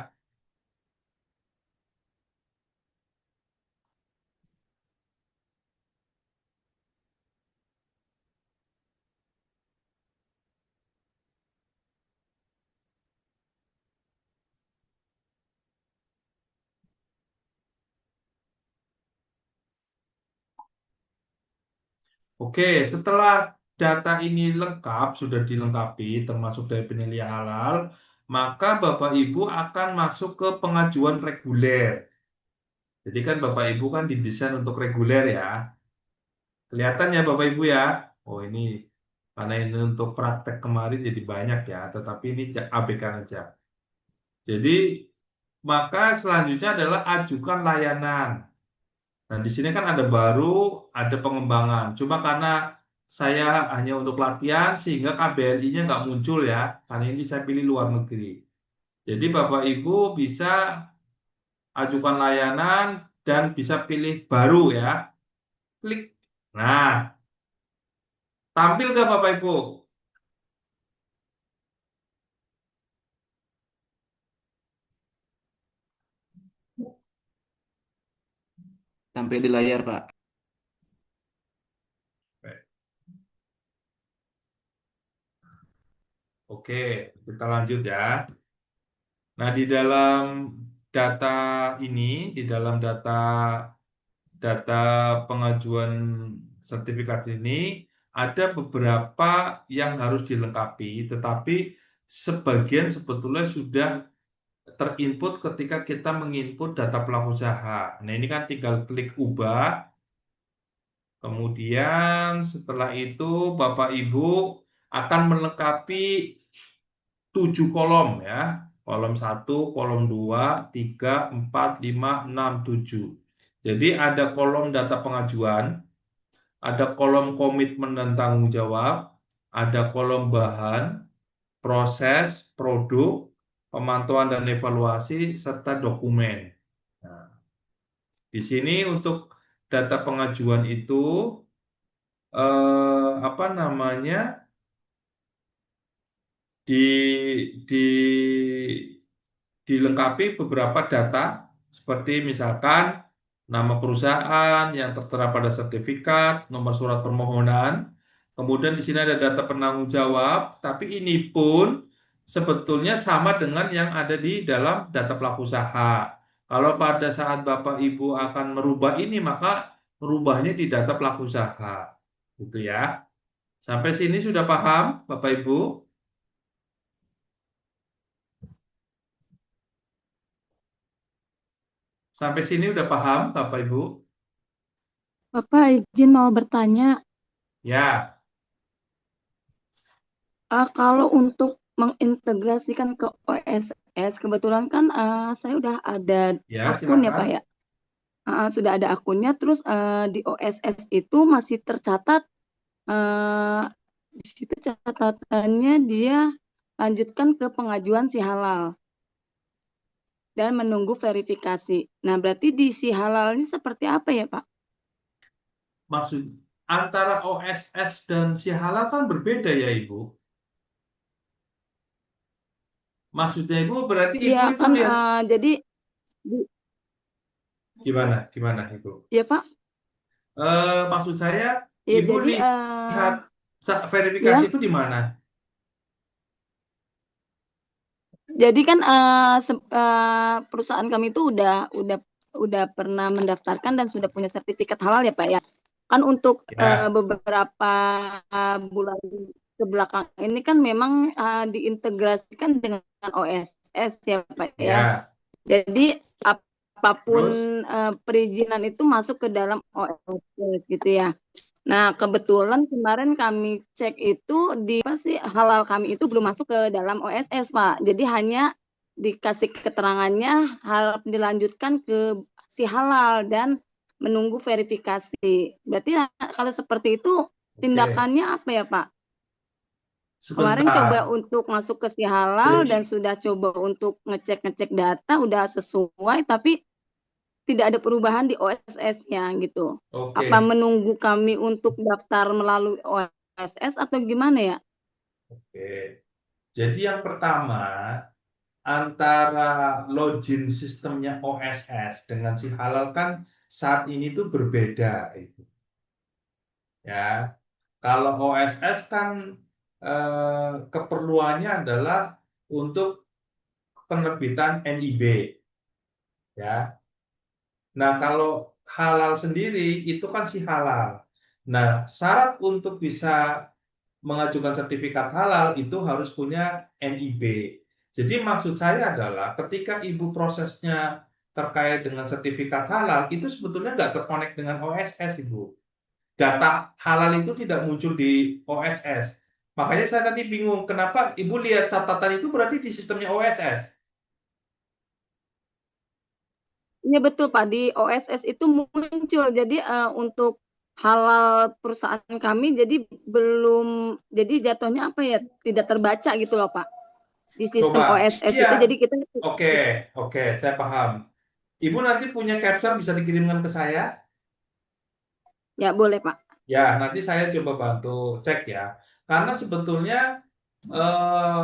Oke, setelah data ini lengkap, sudah dilengkapi, termasuk dari penyelia halal, maka Bapak Ibu akan masuk ke pengajuan reguler. Jadi kan Bapak Ibu kan didesain untuk reguler ya. Kelihatan ya Bapak Ibu ya. Oh ini, karena ini untuk praktek kemarin jadi banyak ya, tetapi ini ABK aja. Jadi, maka selanjutnya adalah ajukan layanan. Nah, di sini kan ada baru, ada pengembangan. Cuma karena saya hanya untuk latihan, sehingga KBRI-nya nggak muncul ya. Karena ini saya pilih luar negeri. Jadi Bapak Ibu bisa ajukan layanan dan bisa pilih baru ya. Klik. Nah, tampil nggak Bapak Ibu? Tampil di layar, Pak. Oke, kita lanjut ya. Nah, di dalam data ini, di dalam data pengajuan sertifikat ini ada beberapa yang harus dilengkapi, tetapi sebagian sebetulnya sudah terinput ketika kita menginput data pelaku usaha. Nah, ini kan tinggal klik ubah. Kemudian setelah itu Bapak Ibu akan melengkapi 7 kolom ya. Kolom 1, kolom 2, 3, 4, 5, 6, 7. Jadi ada kolom data pengajuan, ada kolom komitmen dan tanggung jawab, ada kolom bahan, proses, produk, pemantauan dan evaluasi, serta dokumen. Nah, di sini untuk data pengajuan itu apa namanya, di di dilengkapi beberapa data seperti misalkan nama perusahaan yang tertera pada sertifikat, nomor surat permohonan, kemudian di sini ada data penanggung jawab, tapi ini pun sebetulnya sama dengan yang ada di dalam data pelaku usaha. Kalau pada saat Bapak Ibu akan merubah ini, maka merubahnya di data pelaku usaha. Gitu ya. Sampai sini sudah paham, Bapak Ibu? Sampai sini udah paham, Bapak Ibu? Bapak izin mau bertanya, Ya, kalau untuk mengintegrasikan ke OSS, kebetulan kan saya udah ada ya akun ya silakan. Pak ya. Sudah ada akunnya, terus di OSS itu masih tercatat, di situ catatannya dia lanjutkan ke pengajuan si halal dan menunggu verifikasi. Nah, berarti di si halal ini seperti apa ya Pak? Maksud antara OSS dan si halal kan berbeda ya Ibu. Maksudnya Ibu berarti Iya Ibu itu kan, lihat jadi gimana Ibu? ya Pak, Maksud saya ya Ibu jadi lihat verifikasi ya, itu di mana? jadi kan perusahaan kami itu udah pernah mendaftarkan dan sudah punya sertifikat halal ya Pak ya. Kan untuk Ya, beberapa bulan ke belakang ini kan memang diintegrasikan dengan OSS ya Pak ya. Ya, Jadi apapun terus perizinan itu masuk ke dalam OSS gitu ya. Nah, kebetulan kemarin kami cek itu di apa sih halal kami itu belum masuk ke dalam OSS, Pak. Jadi hanya dikasih keterangannya harap dilanjutkan ke si halal dan menunggu verifikasi. Berarti kalau seperti itu oke, tindakannya apa ya, Pak? Kemarin coba sebentar. untuk masuk ke si halal dan Jadi, sudah coba untuk ngecek-ngecek data udah sesuai tapi tidak ada perubahan di OSS-nya gitu. Apa oke, menunggu kami untuk daftar melalui OSS atau gimana ya? oke. Jadi yang pertama, antara login sistemnya OSS dengan si halal kan saat ini tuh berbeda itu. Ya, kalau OSS kan keperluannya adalah untuk penerbitan NIB, ya. Nah, kalau halal sendiri itu kan si halal. Nah, syarat untuk bisa mengajukan sertifikat halal itu harus punya NIB. Jadi maksud saya adalah ketika ibu prosesnya terkait dengan sertifikat halal itu sebetulnya nggak terkonek dengan OSS, ibu. Data halal itu tidak muncul di OSS. Makanya saya tadi bingung kenapa ibu lihat catatan itu berarti di sistemnya OSS. Iya betul Pak, di OSS itu muncul. Jadi untuk halal perusahaan kami jadi belum, jadi jatuhnya apa ya, tidak terbaca gitu loh Pak. Di sistem Coba, OSS iya, itu jadi kita oke, oke, saya paham. Ibu nanti punya capture bisa dikirimkan ke saya? ya boleh Pak. Ya, nanti saya coba bantu cek ya. Karena sebetulnya eh,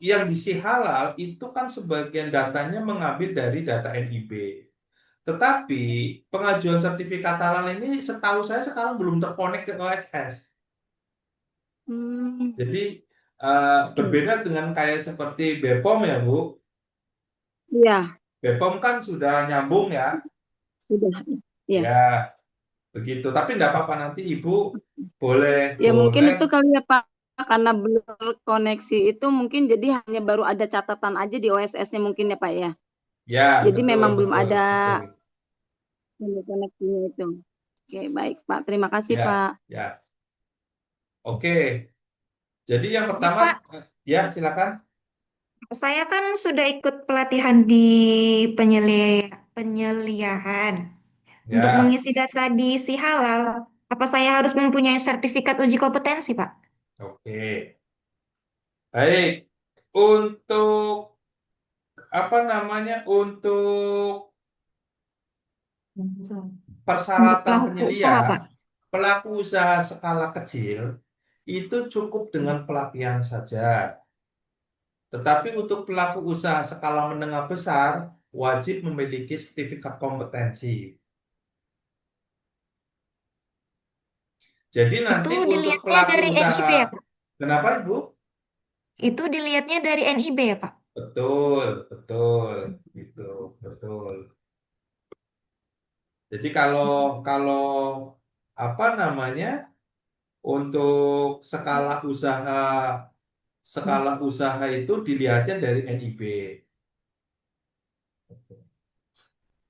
yang diisi halal itu kan sebagian datanya mengambil dari data NIB. Tetapi pengajuan sertifikat halal ini setahu saya sekarang belum terkonek ke OSS. Hmm, Jadi oke. berbeda dengan kayak seperti BPOM ya, Bu. Iya, BPOM kan sudah nyambung ya. sudah. Ya. Ya, begitu. Tapi enggak apa-apa nanti Ibu boleh Ya mungkin boleh itu kali ya Pak, karena belum terkoneksi itu mungkin jadi hanya baru ada catatan aja di OSS-nya mungkin ya Pak ya. ya, Jadi betul, memang belum betul, ada betul. koneksinya itu. Oke, baik Pak. Terima kasih Ya, Pak. ya. Oke. Jadi yang Izin pertama Pak, ya silakan. saya kan sudah ikut pelatihan di penyeliahan untuk Ya, mengisi data di Si Halal. Apa saya harus mempunyai sertifikat uji kompetensi, Pak? oke. Baik. Untuk apa namanya? Untuk Untuk persyaratan pelaku penyelia, usaha, Pak. pelaku usaha skala kecil itu cukup dengan pelatihan saja. Tetapi untuk pelaku usaha skala menengah besar wajib memiliki sertifikat kompetensi. Jadi Itu nanti untuk dilihatnya pelaku dari NIB usaha, ya, Pak? kenapa Ibu? Itu dilihatnya dari NIB ya, Pak? Betul, betul, gitu, betul. Jadi kalau kalau apa namanya untuk skala usaha itu dilihatnya dari NIB,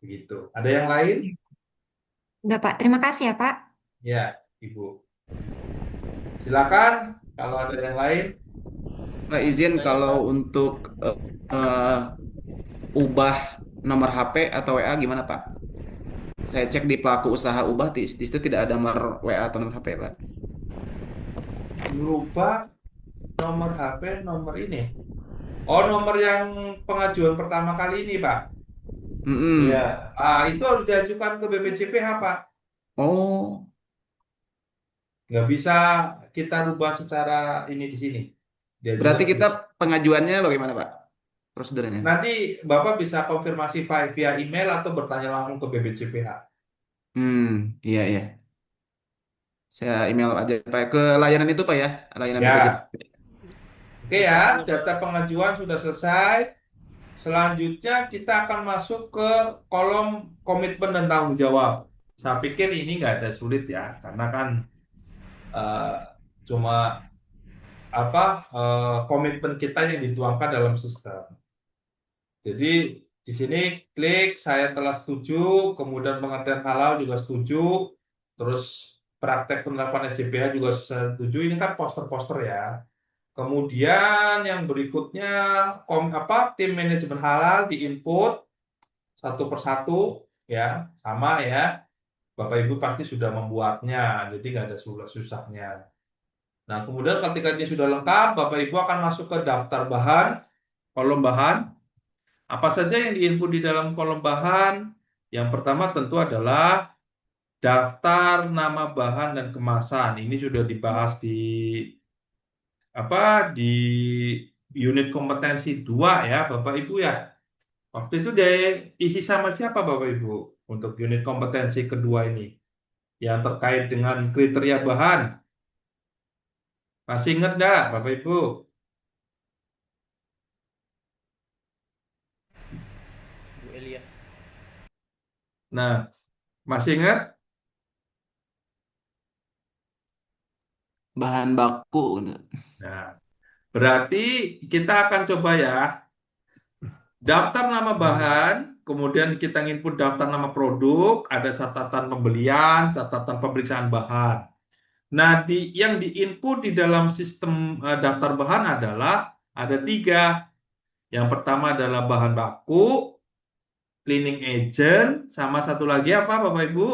begitu. Ada yang lain? Udah, Pak. Terima kasih ya, Pak. Ya, Ibu. Silakan kalau ada yang lain. Pak izin kalau untuk eh, ubah nomor HP atau WA gimana Pak? Saya cek di pelaku usaha ubah di situ tidak ada nomor WA atau nomor HP Pak. Merubah nomor HP, nomor ini. Oh, nomor yang pengajuan pertama kali ini, Pak. Mm-mm. Itu harus diajukan ke BPJPH, Pak. Oh, Nggak bisa kita rubah secara ini di sini. Diajukan berarti ke kita pengajuannya bagaimana Pak? Prosedurnya? Nanti Bapak bisa konfirmasi via email atau bertanya langsung ke BPJPH. Iya iya. Saya email aja Pak ke layanan itu Pak ya, layanan Ya, BPJP. oke ya, data pengajuan sudah selesai. Selanjutnya kita akan masuk ke kolom komitmen dan tanggung jawab. Saya pikir ini nggak ada sulit ya, karena kan eh, cuma komitmen kita yang dituangkan dalam sistem. Jadi di sini klik saya telah setuju, kemudian pengertian halal juga setuju, terus praktek penerapan SJPH juga saya setuju. Ini kan poster-poster ya. Kemudian yang berikutnya tim manajemen halal diinput satu persatu ya, sama ya. Bapak Ibu pasti sudah membuatnya, jadi nggak ada susahnya. Nah, kemudian ketika dia sudah lengkap, Bapak Ibu akan masuk ke daftar bahan, kolom bahan. Apa saja yang diinput di dalam kolom bahan? Yang pertama tentu adalah daftar nama bahan dan kemasan. Ini sudah dibahas di unit kompetensi 2 ya, Bapak Ibu ya. Waktu itu diisi sama siapa Bapak Ibu untuk unit kompetensi kedua ini? Yang terkait dengan kriteria bahan. Masih ingat nggak Bapak Ibu? Bu Elia. Nah, masih ingat? Bahan baku. Nah, berarti kita akan coba ya. Daftar nama bahan, kemudian kita input daftar nama produk, ada catatan pembelian, catatan pemeriksaan bahan. Nah, yang diinput di dalam sistem daftar bahan adalah ada 3. Yang pertama adalah bahan baku, cleaning agent, sama satu lagi apa Bapak Ibu?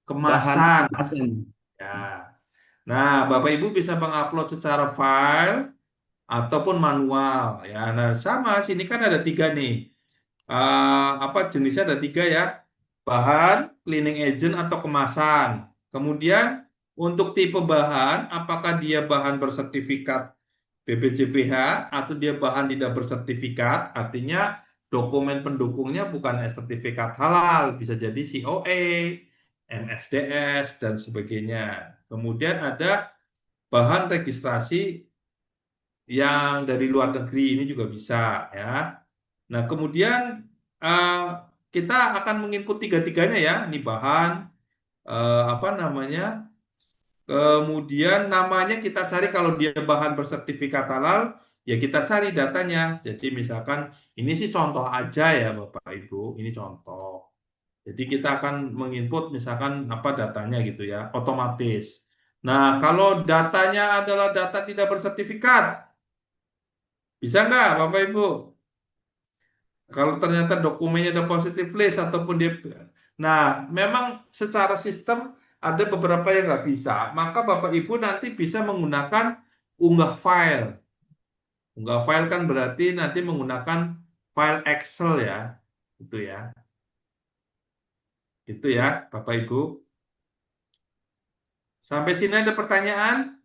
Bahan Kemasan. kemasan. Ya. Nah, Bapak Ibu bisa mengupload secara file ataupun manual ya. Nah, sama sini kan ada 3 nih. Jenisnya ada 3 ya. Bahan, cleaning agent atau kemasan. Kemudian untuk tipe bahan, apakah dia bahan bersertifikat BPJPH atau dia bahan tidak bersertifikat, artinya dokumen pendukungnya bukan sertifikat halal, bisa jadi COA, MSDS, dan sebagainya. Kemudian ada bahan registrasi yang dari luar negeri, ini juga bisa ya. Nah, kemudian kita akan menginput tiga-tiganya ya, ini bahan, kemudian namanya kita cari kalau dia bahan bersertifikat halal, ya kita cari datanya. Jadi misalkan ini sih contoh aja ya Bapak Ibu, ini contoh. Jadi kita akan menginput misalkan apa datanya gitu ya, otomatis. Nah, kalau datanya adalah data tidak bersertifikat, bisa nggak Bapak Ibu? Kalau ternyata dokumennya ada positive list ataupun dia, nah memang secara sistem ada beberapa yang nggak bisa. Maka Bapak Ibu nanti bisa menggunakan unggah file. Unggah file kan berarti nanti menggunakan file Excel ya, itu ya. Itu ya, Bapak Ibu. Sampai sini ada pertanyaan?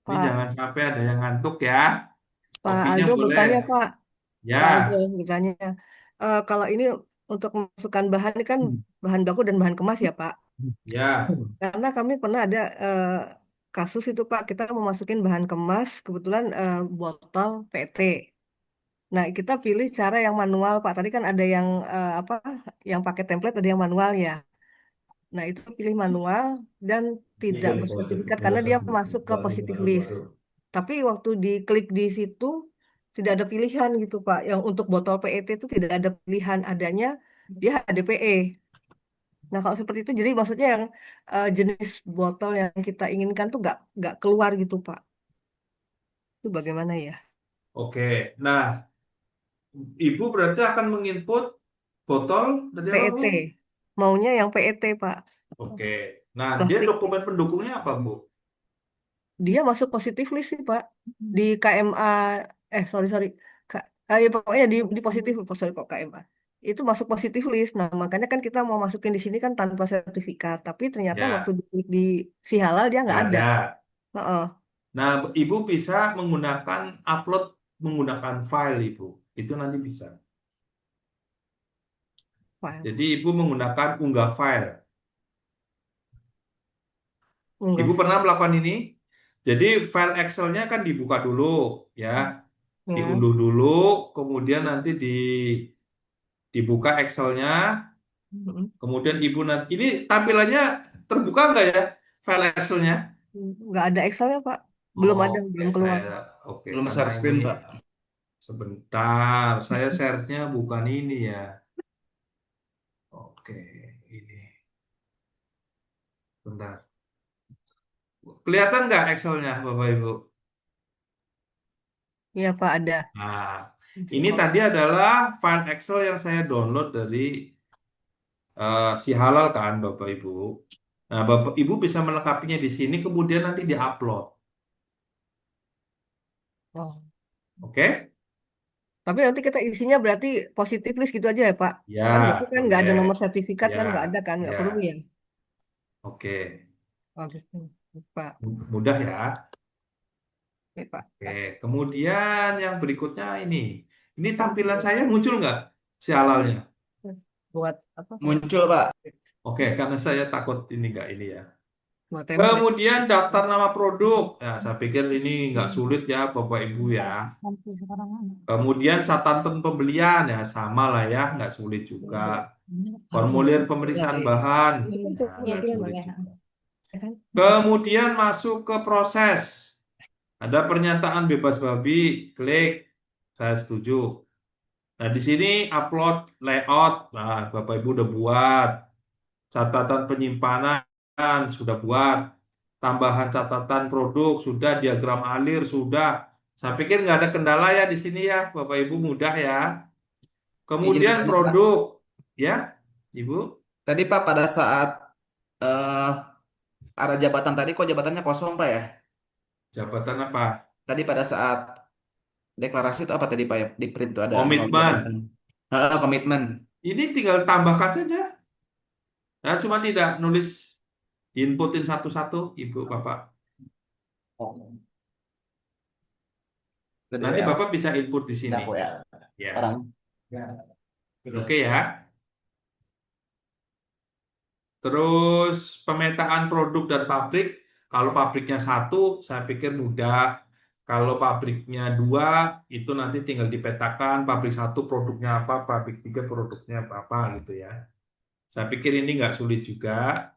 Ini Pak, jangan sampai ada yang ngantuk ya. Pak Kopinya Aldo boleh. bertanya, Pak. Ya. Pak Aldo bertanya. Kalau ini untuk memasukkan bahan ini kan bahan baku dan bahan kemas ya, Pak. Ya. Karena kami pernah ada kasus itu, Pak. Kita mau masukin bahan kemas, kebetulan botol PET. Nah, kita pilih cara yang manual, Pak. Tadi kan ada yang yang pakai template, ada yang manual ya. Nah, itu pilih manual dan tidak bersertifikat karena dia masuk ke positive list. Tapi waktu diklik di situ tidak ada pilihan gitu Pak. Yang untuk botol PET itu tidak ada pilihan, adanya dia HDPE. Nah, kalau seperti itu jadi maksudnya yang jenis botol yang kita inginkan tuh nggak keluar gitu Pak. Itu bagaimana ya? Oke. Nah, Ibu berarti akan menginput botol dari apa, Bu? PET. Maunya yang PET Pak. Oke. Nah, dia Plastik. dokumen pendukungnya apa, Bu? Dia masuk positif list sih Pak. Di KMA, sorry. Ya, pokoknya di positif, sorry kok KMA. Itu masuk positif list. Nah, makanya kan kita mau masukin di sini kan tanpa sertifikat. Tapi ternyata waktu Ya, di si halal dia nggak nggak ada. ada. Heeh, Nah, Ibu bisa menggunakan upload menggunakan file, Ibu. Itu nanti bisa. file. Jadi, Ibu menggunakan unggah file. Unggah Ibu pernah file. melakukan ini? Jadi, file Excel-nya kan dibuka dulu, ya. Hmm. Diunduh dulu, kemudian nanti dibuka Excel-nya. Mm-mm. Kemudian Ibu nanti, ini tampilannya terbuka nggak ya file Excel-nya? Nggak ada Excelnya Pak, belum ada, Oke, belum keluar. oke, Belum karena share ini screen, Pak. sebentar, saya share-nya bukan ini ya. Oke, ini, bentar. Kelihatan nggak Excel-nya, Bapak Ibu? Iya Pak ada. Nah, ini Scroll. tadi adalah file Excel yang saya download dari si Halal kan, Bapak Ibu. Nah, Bapak Ibu bisa melengkapinya di sini, kemudian nanti diupload. Oh. Oke? Tapi nanti kita isinya berarti positif list gitu aja ya Pak. Ya, Kan berarti kan nggak ada boleh. nomor sertifikat Ya, kan nggak ada kan nggak perlu ya. ya. Oke. Oh gitu. Pak. Mudah ya. Oke Pak. Oke, kemudian yang berikutnya ini. Ini tampilan saya muncul nggak si halalnya? Buat apa? Muncul, Pak. Oke, karena saya takut ini nggak ini ya. Buat template. Kemudian daftar nama produk. Ya, saya pikir ini nggak sulit ya, Bapak Ibu ya. Kemudian catatan pembelian ya sama lah ya, nggak sulit juga. Formulir pemeriksaan bahan, nah, nggak sulit juga. Kemudian masuk ke proses. Ada pernyataan bebas babi, klik, saya setuju. Nah, di sini upload layout, nah, Bapak Ibu udah buat. Catatan penyimpanan sudah buat. Tambahan catatan produk sudah, diagram alir sudah. Saya pikir nggak ada kendala ya di sini ya, Bapak Ibu mudah ya. Izin Kemudian bertanya, Pak. produk, ya, Ibu. Tadi, Pak, pada saat eh ada jabatan tadi, kok jabatannya kosong, Pak ya? Jabatan apa? Tadi pada saat deklarasi itu apa tadi, Pak ya? Di print itu ada nol Komitmen. jabatan. Komitmen. Ini tinggal tambahkan saja. Nah, cuma tidak nulis inputin satu-satu, Ibu, Bapak. Udah di Nanti WA. Bapak bisa input di sini. Udah, WA. Ya. Orang. Oke ya. Terus pemetaan produk dan pabrik. Kalau pabriknya satu, saya pikir mudah. Kalau pabriknya dua, itu nanti tinggal dipetakan. Pabrik satu produknya apa, pabrik tiga produknya apa gitu ya. Saya pikir ini nggak sulit juga.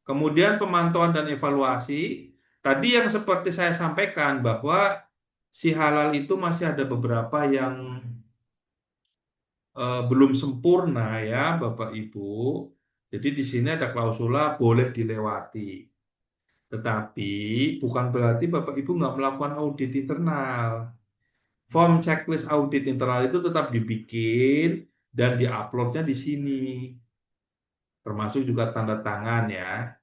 Kemudian pemantauan dan evaluasi. Tadi yang seperti saya sampaikan bahwa si halal itu masih ada beberapa yang belum sempurna ya Bapak Ibu. Jadi di sini ada klausula boleh dilewati. Tetapi bukan berarti Bapak Ibu nggak melakukan audit internal. Form checklist audit internal itu tetap dibikin dan diuploadnya di sini. Termasuk juga tanda tangan ya.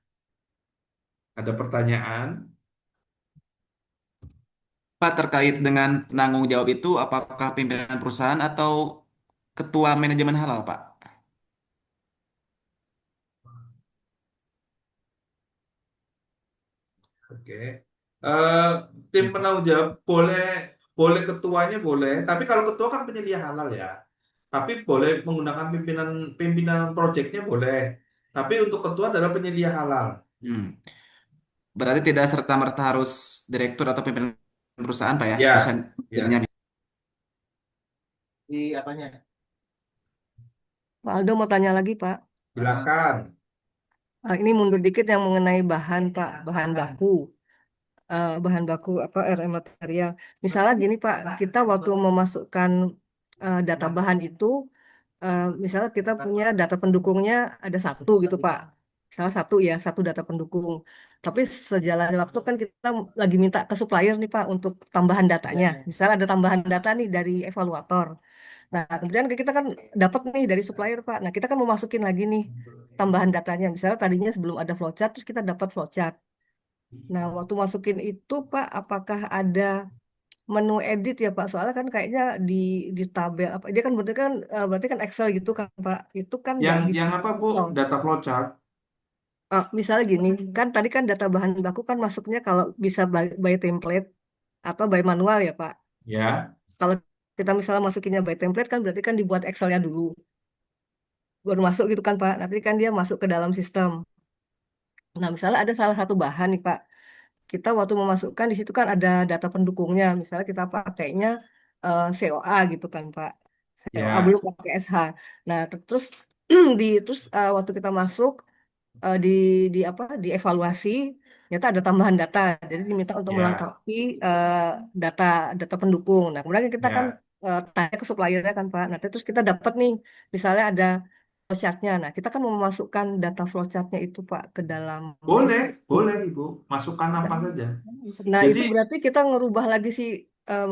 Ada pertanyaan? Pak, terkait dengan penanggung jawab itu, apakah pimpinan perusahaan atau ketua manajemen halal, Pak? Oke. Eh, Tim penanggung jawab boleh boleh ketuanya boleh, tapi kalau ketua kan penyelia halal ya. Tapi boleh menggunakan pimpinan pimpinan proyeknya boleh. Tapi untuk ketua adalah penyelia halal. Hmm. Berarti tidak serta-merta harus direktur atau pimpinan perusahaan, Pak ya? Ya, Bisa ya. di apanya? Pak Aldo mau tanya lagi Pak. Silakan. Ini mundur dikit yang mengenai bahan Pak, bahan baku. Bahan baku apa RM material. Misalnya gini Pak, kita waktu memasukkan data bahan itu, misalnya kita punya data pendukungnya ada satu gitu Pak. Salah satu ya, satu data pendukung. Tapi sejalan waktu kan kita lagi minta ke supplier nih Pak untuk tambahan datanya. Misalnya ada tambahan data nih dari evaluator. Nah, kemudian kita kan dapat nih dari supplier Pak. Nah, kita kan mau masukin lagi nih tambahan datanya. Misalnya tadinya sebelum ada flowchart, terus kita dapat flowchart. Nah, waktu masukin itu Pak, apakah ada menu edit ya Pak? Soalnya kan kayaknya di tabel apa? Dia kan berarti kan Excel gitu kan Pak. Itu kan nggak bisa Yang apa Bu? install. Data flowchart. Misalnya gini, kan tadi kan data bahan baku kan masuknya kalau bisa by template atau by manual ya Pak. Ya. Kalau kita misalnya masukinnya by template kan berarti kan dibuat Excelnya dulu. Baru masuk gitu kan Pak. Nanti kan dia masuk ke dalam sistem. Nah, misalnya ada salah satu bahan nih Pak. Kita waktu memasukkan di situ kan ada data pendukungnya. Misalnya kita pakainya COA gitu kan Pak. COA Ya. belum pakai SH. Nah, terus terus waktu kita masuk di apa dievaluasi ternyata ada tambahan data jadi diminta untuk Ya, melengkapi eh, data data pendukung. Nah kemudian kita kan ya. tanya ke suppliernya kan Pak. Nah terus kita dapat nih misalnya ada flowchartnya. Nah kita kan mau memasukkan data flowchartnya itu Pak ke dalam Boleh, sistem. boleh Ibu. Masukkan Nah, apa saja. nah, Jadi, itu berarti kita ngerubah lagi sih,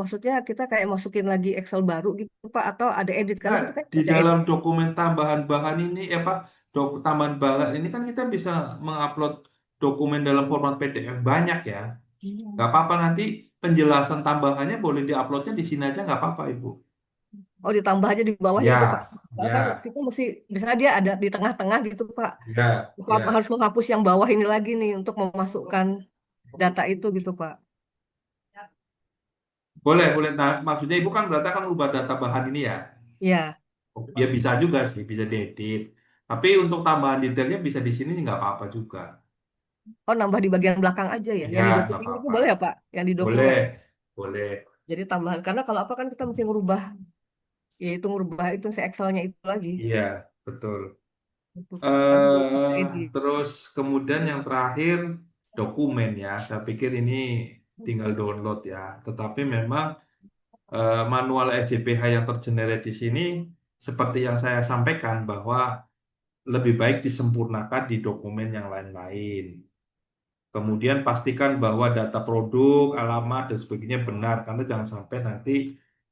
maksudnya kita kayak masukin lagi Excel baru gitu Pak, atau ada edit karena enggak, situ kan di ada edit. dalam dokumen tambahan bahan ini, tambahan bahan ini kan kita bisa mengupload dokumen dalam format PDF banyak ya. Nggak apa-apa nanti penjelasan tambahannya boleh diuploadnya di sini aja nggak apa-apa Ibu. Oh ditambah aja di bawahnya itu Pak. Ya, Soalnya kan ya, kita mesti, misalnya dia ada di tengah-tengah gitu Pak. ya, Apa ya. harus menghapus yang bawah ini lagi nih untuk memasukkan data itu gitu Pak. Boleh, boleh. Nah, maksudnya Ibu kan berarti akan ubah data bahan ini ya. Ya, Ya bisa juga sih, bisa diedit. Tapi untuk tambahan detailnya bisa di sini nggak apa-apa juga. oh nambah di bagian belakang aja ya. Ya, Yang di nggak dokumen itu apa-apa. boleh ya Pak? Yang di Boleh, dokumen. boleh. Jadi tambahan. Karena kalau apa kan kita mesti ngerubah, ya itu ngerubah itu si Excelnya itu lagi. Iya, betul. Gitu Pak. Karena belum kita edit. Terus kemudian yang terakhir dokumen ya. Saya pikir ini tinggal download ya. Tetapi memang manual SJPH yang tergenerate di sini seperti yang saya sampaikan bahwa lebih baik disempurnakan di dokumen yang lain-lain. Kemudian pastikan bahwa data produk, alamat, dan sebagainya benar, karena jangan sampai nanti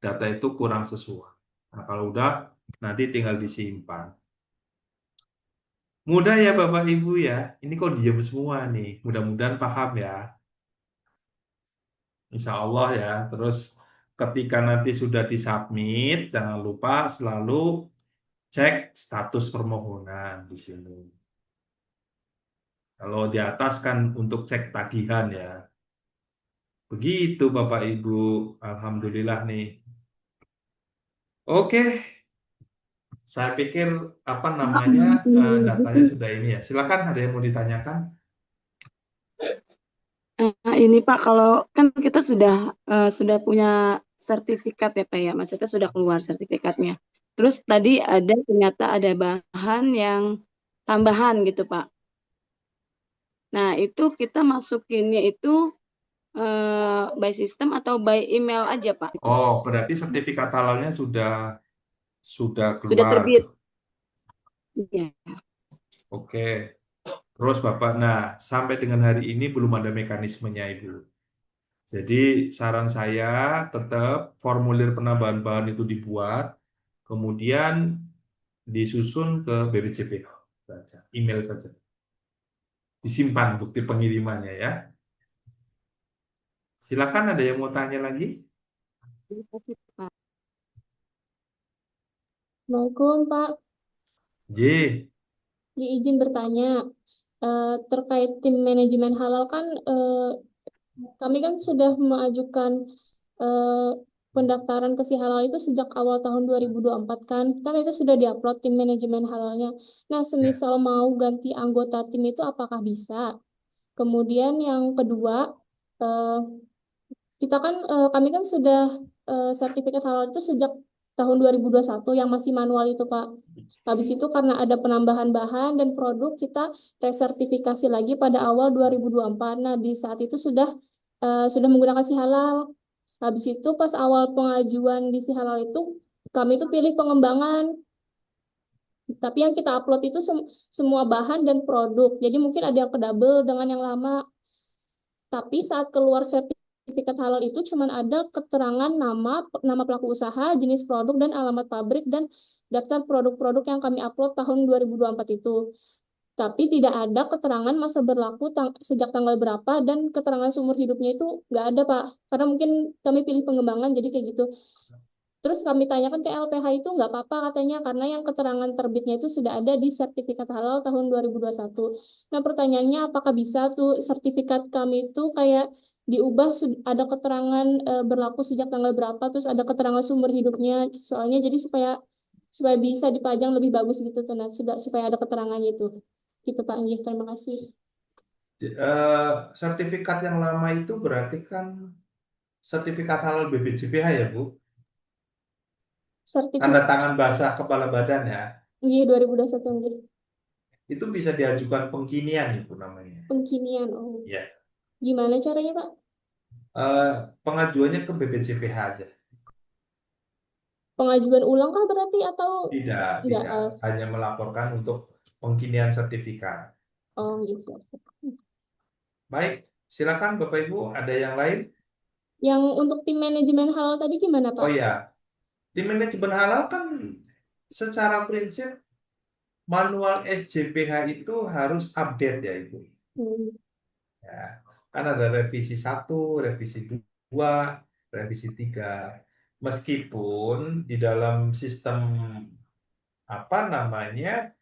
data itu kurang sesuai. Nah, kalau udah, nanti tinggal disimpan. Mudah ya Bapak Ibu ya. Ini kok diam semua nih. Mudah-mudahan paham ya. Insya Allah ya. Terus ketika nanti sudah disubmit, jangan lupa selalu cek status permohonan di sini. Kalau di atas kan untuk cek tagihan ya. Begitu Bapak Ibu. Alhamdulillah nih. Oke, saya pikir apa namanya datanya sudah ini ya. Silakan ada yang mau ditanyakan? Ini Pak, kalau kan kita sudah punya sertifikat ya Pak ya, maksudnya sudah keluar sertifikatnya. Terus tadi ternyata ada bahan yang tambahan gitu Pak. Nah itu kita masukinnya itu by system atau by email aja Pak? Oh, berarti sertifikat halalnya sudah Sudah keluar. terbit. Iya. Oke. Terus Bapak, nah sampai dengan hari ini belum ada mekanismenya Ibu. Jadi saran saya tetap formulir penambahan bahan itu dibuat, kemudian disusun ke BPJPH saja, email saja. Disimpan bukti pengirimannya ya. Silakan ada yang mau tanya lagi? Terima kasih Pak. Assalamualaikum Pak, J. izin bertanya terkait tim manajemen halal kan kami kan sudah mengajukan eh, pendaftaran ke si halal itu sejak awal tahun 2024 kan itu sudah diupload tim manajemen halalnya. Nah, Ya. semisal mau ganti anggota tim itu apakah bisa? Kemudian yang kedua, eh, kami kan sudah sertifikat halal itu sejak tahun 2021 yang masih manual itu, Pak. Habis itu karena ada penambahan bahan dan produk, kita resertifikasi lagi pada awal 2024. Nah, di saat itu sudah menggunakan si halal. Habis itu pas awal pengajuan di si halal itu, kami itu pilih pengembangan. Tapi yang kita upload itu semua bahan dan produk. Jadi mungkin ada yang kedouble dengan yang lama. Tapi saat keluar sertifikat halal itu cuma ada keterangan nama pelaku usaha, jenis produk dan alamat pabrik dan daftar produk-produk yang kami upload tahun 2024 itu. Tapi tidak ada keterangan masa berlaku sejak tanggal berapa dan keterangan seumur hidupnya itu nggak ada, Pak. Karena mungkin kami pilih pengembangan jadi kayak gitu. Terus kami tanyakan ke LPH itu nggak apa-apa katanya karena yang keterangan terbitnya itu sudah ada di sertifikat halal tahun 2021. Nah pertanyaannya apakah bisa tuh sertifikat kami itu kayak diubah ada keterangan berlaku sejak tanggal berapa terus ada keterangan sumber hidupnya soalnya jadi supaya bisa dipajang lebih bagus gitu tuh nah sudah supaya ada keterangannya itu gitu Pak Anggih terima kasih. Sertifikat yang lama itu berarti kan sertifikat halal BPJPH ya Bu? Tanda Sertifikat tangan basah kepala badan ya. Iya, 2021 nggih. Itu bisa diajukan pengkinian Ibu namanya. Pengkinian. Oh. Ya. Gimana caranya, Pak? Pengajuannya ke BPJPH aja. Pengajuan ulang kah berarti atau Tidak, enggak? tidak. Hanya melaporkan untuk pengkinian sertifikat. Oh, gitu. Baik, silakan Bapak Ibu, ada yang lain? Yang untuk tim manajemen halal tadi gimana, Oh Pak? ya, tim manajemen halal kan secara prinsip manual SJPH itu harus update ya Ibu. Hmm. Ya, kan ada revisi 1, revisi 2, revisi 3. Meskipun di dalam sistem apa namanya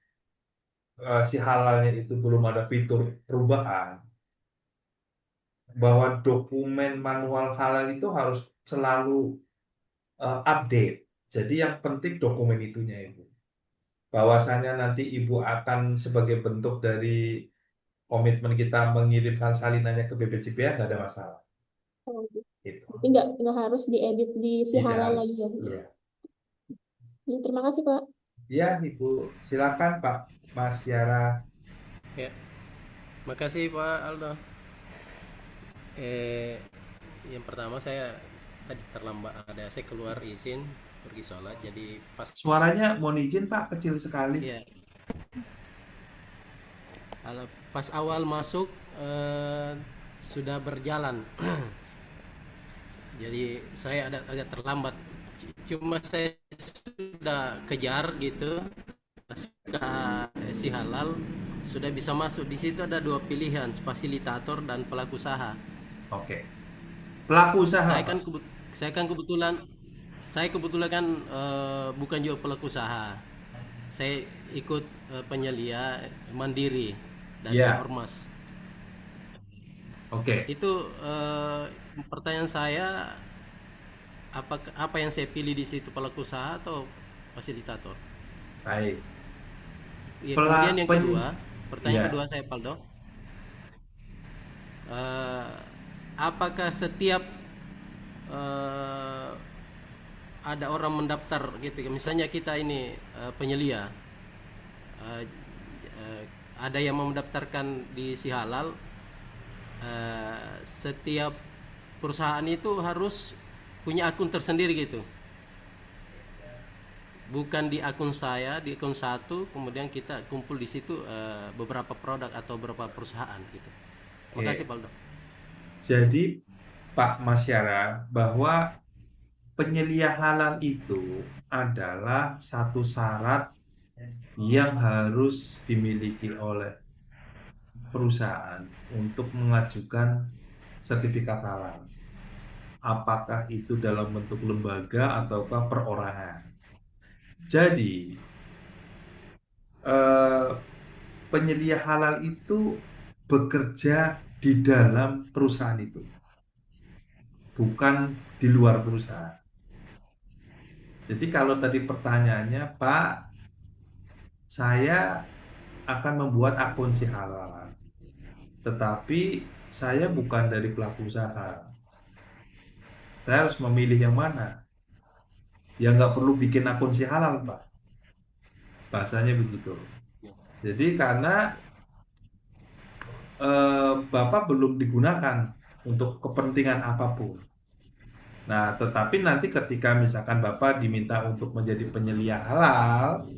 si halalnya itu belum ada fitur perubahan, bahwa dokumen manual halal itu harus selalu update. Jadi yang penting dokumen itunya Ibu. Bahwasanya nanti Ibu akan sebagai bentuk dari komitmen kita mengirimkan salinannya ke BPJPH nggak ada masalah. Oh, gitu. Gitu. Berarti nggak harus diedit di si Tidak halal harus. lagi ya? Iya. Ya, terima kasih, Pak. Ya, Ibu. Silakan Pak Mas Yara. Ya, makasih Pak Aldo. Yang pertama saya tadi terlambat, saya keluar izin pergi sholat, jadi pas Suaranya mohon izin Pak, kecil sekali. ya pas awal masuk sudah berjalan. Jadi saya agak terlambat. Cuma saya sudah kejar gitu. Pas si halal sudah bisa masuk. Di situ ada 2 pilihan, fasilitator dan pelaku usaha. Oke. Pelaku usaha Saya Pak. kan kebetulan kan bukan juga pelaku usaha. Saya ikut penyelia mandiri dari Ya, ormas. oke. Itu pertanyaan saya, apa yang saya pilih di situ, pelaku usaha atau fasilitator? Baik. Ya, kemudian yang kedua, pertanyaan Ya. kedua saya, Paldo, apakah setiap ada orang mendaftar gitu, misalnya kita ini penyelia, ada yang mendaftarkan di si halal, setiap perusahaan itu harus punya akun tersendiri gitu, bukan di akun saya, di akun satu, kemudian kita kumpul di situ beberapa produk atau beberapa perusahaan gitu. Oke. Makasih Paldo. Jadi Pak Mas Yara, bahwa penyelia halal itu adalah satu syarat yang harus dimiliki oleh perusahaan untuk mengajukan sertifikat halal. Apakah itu dalam bentuk lembaga ataukah perorangan. Jadi penyelia halal itu bekerja di dalam perusahaan itu, bukan di luar perusahaan. Jadi kalau tadi pertanyaannya, Pak, saya akan membuat akun si halal, tetapi saya bukan dari pelaku usaha. Saya harus memilih yang mana. Ya nggak perlu bikin akun si halal, Pak. Bahasanya begitu. Jadi karena Bapak belum digunakan untuk kepentingan apapun. Nah, tetapi nanti ketika misalkan Bapak diminta untuk menjadi penyelia halal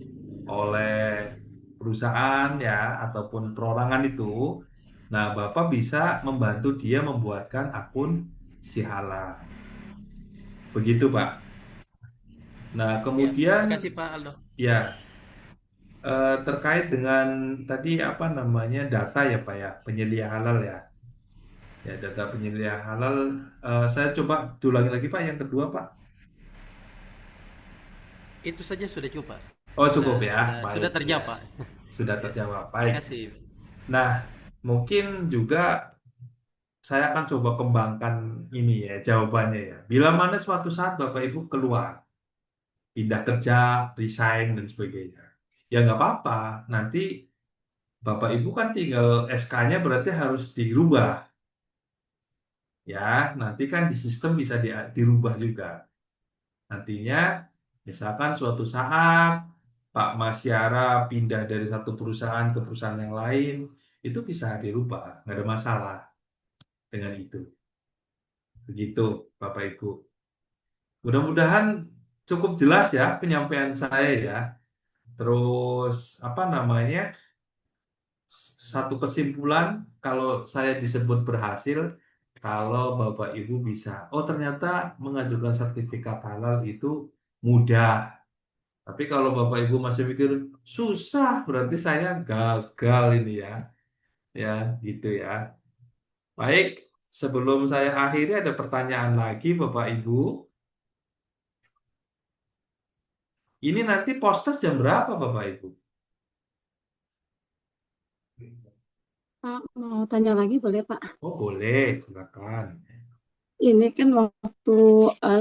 oleh perusahaan ya ataupun perorangan itu, nah Bapak bisa membantu dia membuatkan akun si halal. Begitu, Pak. Nah, kemudian Makasih Pak Aldo. ya terkait dengan tadi apa namanya data ya Pak ya, penyelia halal ya. Ya, data penyelia halal, saya coba ulangi lagi Pak, yang kedua Pak. Itu saja sudah cukup Pak. Oh cukup ya, baik. Sudah terjawab Ya. Pak. Sudah terjawab, baik. Terima kasih. Nah, mungkin juga saya akan coba kembangkan ini ya, jawabannya ya. Bila mana suatu saat Bapak Ibu keluar, pindah kerja, resign, dan sebagainya. Ya nggak apa-apa, nanti Bapak Ibu kan tinggal SK-nya berarti harus dirubah. Ya, nanti kan di sistem bisa dirubah juga. Nantinya, misalkan suatu saat Pak Masyara pindah dari satu perusahaan ke perusahaan yang lain, itu bisa dirubah, nggak ada masalah dengan itu. Begitu, Bapak Ibu. Mudah-mudahan cukup jelas ya penyampaian saya ya. Terus apa namanya? Satu kesimpulan, kalau saya disebut berhasil, kalau Bapak Ibu bisa. Oh, ternyata mengajukan sertifikat halal itu mudah. Tapi kalau Bapak Ibu masih mikir susah, berarti saya gagal ini ya. Ya, gitu ya. Baik, sebelum saya akhiri ada pertanyaan lagi Bapak Ibu. Ini nanti postas jam berapa Bapak Ibu? Pak, mau tanya lagi boleh Pak? Oh, boleh, silakan. Ini kan waktu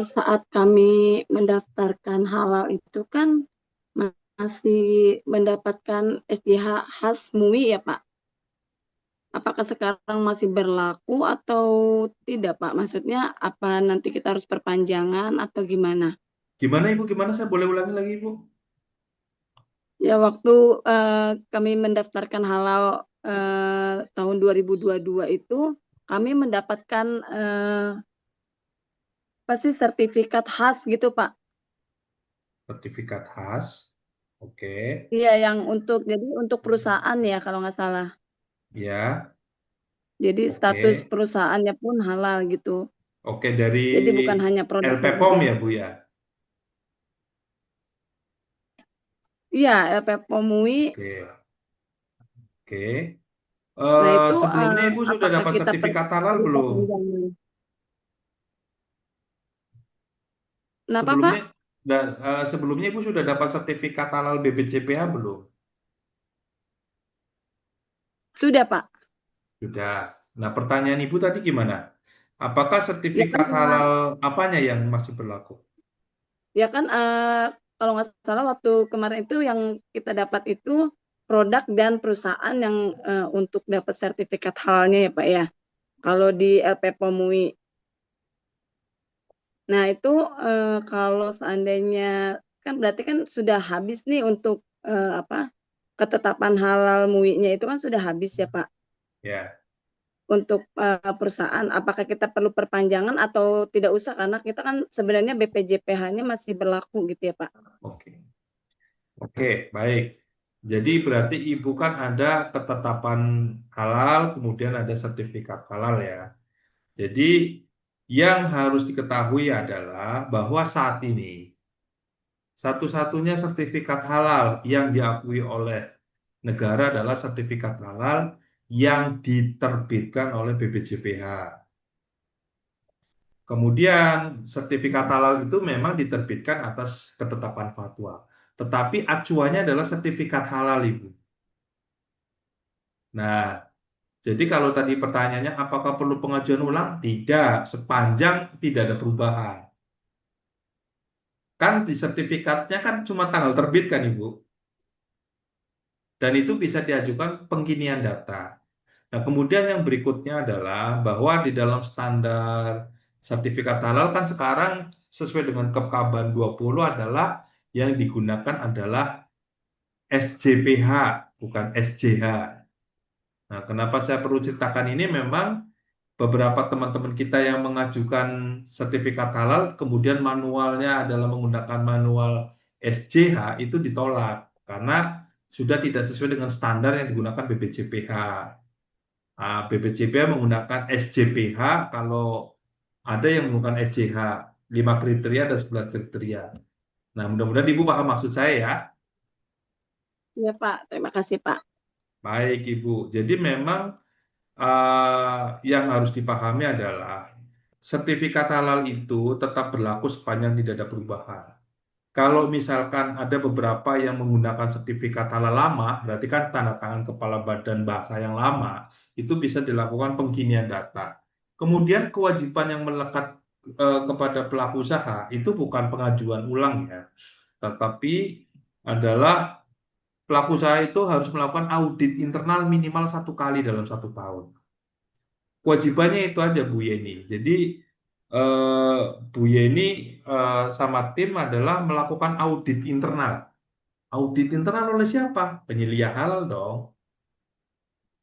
saat kami mendaftarkan halal itu kan masih mendapatkan SDH khas MUI ya Pak? Apakah sekarang masih berlaku atau tidak Pak? Maksudnya apa nanti kita harus perpanjangan atau gimana? Gimana Ibu? Gimana? Saya boleh ulangi lagi Ibu? Ya waktu kami mendaftarkan halal tahun 2022 itu kami mendapatkan pasti sertifikat khas gitu Pak. Sertifikat khas. Oke. Iya yang jadi untuk perusahaan ya kalau nggak salah. Ya. Jadi status Oke. perusahaannya pun halal gitu. Oke, dari Jadi bukan hanya produknya LPPOM aja. ya Bu ya? Iya, LPPOM MUI. Oke. Oke. Nah itu Sebelumnya Ibu sudah apakah dapat kita sertifikat halal perlu belum? perpanjangan? Kenapa Pak? Sebelumnya, sebelumnya Ibu sudah dapat sertifikat halal BPJPH belum? Sudah Pak. Sudah. Nah, pertanyaan Ibu tadi gimana? Apakah Ya kan, sertifikat halal apanya yang masih berlaku? ya kan kalau nggak salah waktu kemarin itu yang kita dapat itu produk dan perusahaan yang untuk dapat sertifikat halalnya ya Pak ya. Kalau di LPPOM MUI. Nah itu kalau seandainya kan berarti kan sudah habis nih untuk apa ketetapan halal MUI-nya itu kan sudah habis ya Pak. Ya. Untuk perusahaan, apakah kita perlu perpanjangan atau tidak usah karena kita kan sebenarnya BPJPH-nya masih berlaku gitu ya Pak. Oke. Oke, baik. Jadi berarti Ibu kan ada ketetapan halal, kemudian ada sertifikat halal ya. Jadi yang harus diketahui adalah bahwa saat ini satu-satunya sertifikat halal yang diakui oleh negara adalah sertifikat halal yang diterbitkan oleh BPJPH. Kemudian sertifikat halal itu memang diterbitkan atas ketetapan fatwa. Tetapi acuannya adalah sertifikat halal, Ibu. Nah, jadi kalau tadi pertanyaannya apakah perlu pengajuan ulang? Tidak, sepanjang tidak ada perubahan. Kan di sertifikatnya kan cuma tanggal terbit kan, Ibu. Dan itu bisa diajukan pengkinian data. Nah, kemudian yang berikutnya adalah bahwa di dalam standar sertifikat halal kan sekarang sesuai dengan Kepkaban 20 adalah yang digunakan adalah SJPH, bukan SJH. Nah, kenapa saya perlu ceritakan ini? Memang beberapa teman-teman kita yang mengajukan sertifikat halal, kemudian manualnya adalah menggunakan manual SJH, itu ditolak karena sudah tidak sesuai dengan standar yang digunakan BPJPH. BPJPH menggunakan SJPH, kalau ada yang menggunakan SJH, 5 kriteria dan 11 kriteria. Nah, mudah-mudahan Ibu paham maksud saya ya. Iya Pak, terima kasih Pak. Baik Ibu, jadi memang yang harus dipahami adalah sertifikat halal itu tetap berlaku sepanjang tidak ada perubahan. Kalau misalkan ada beberapa yang menggunakan sertifikat halal lama, berarti kan tanda tangan kepala badan bahasa yang lama, itu bisa dilakukan pengkinian data. Kemudian kewajiban yang melekat kepada pelaku usaha itu bukan pengajuan ulang ya, tetapi adalah pelaku usaha itu harus melakukan audit internal minimal 1 kali dalam 1 tahun. Kewajibannya itu aja Bu Yeni. Jadi Bu Yeni sama tim adalah melakukan audit internal. Audit internal oleh siapa? Penyelia halal dong.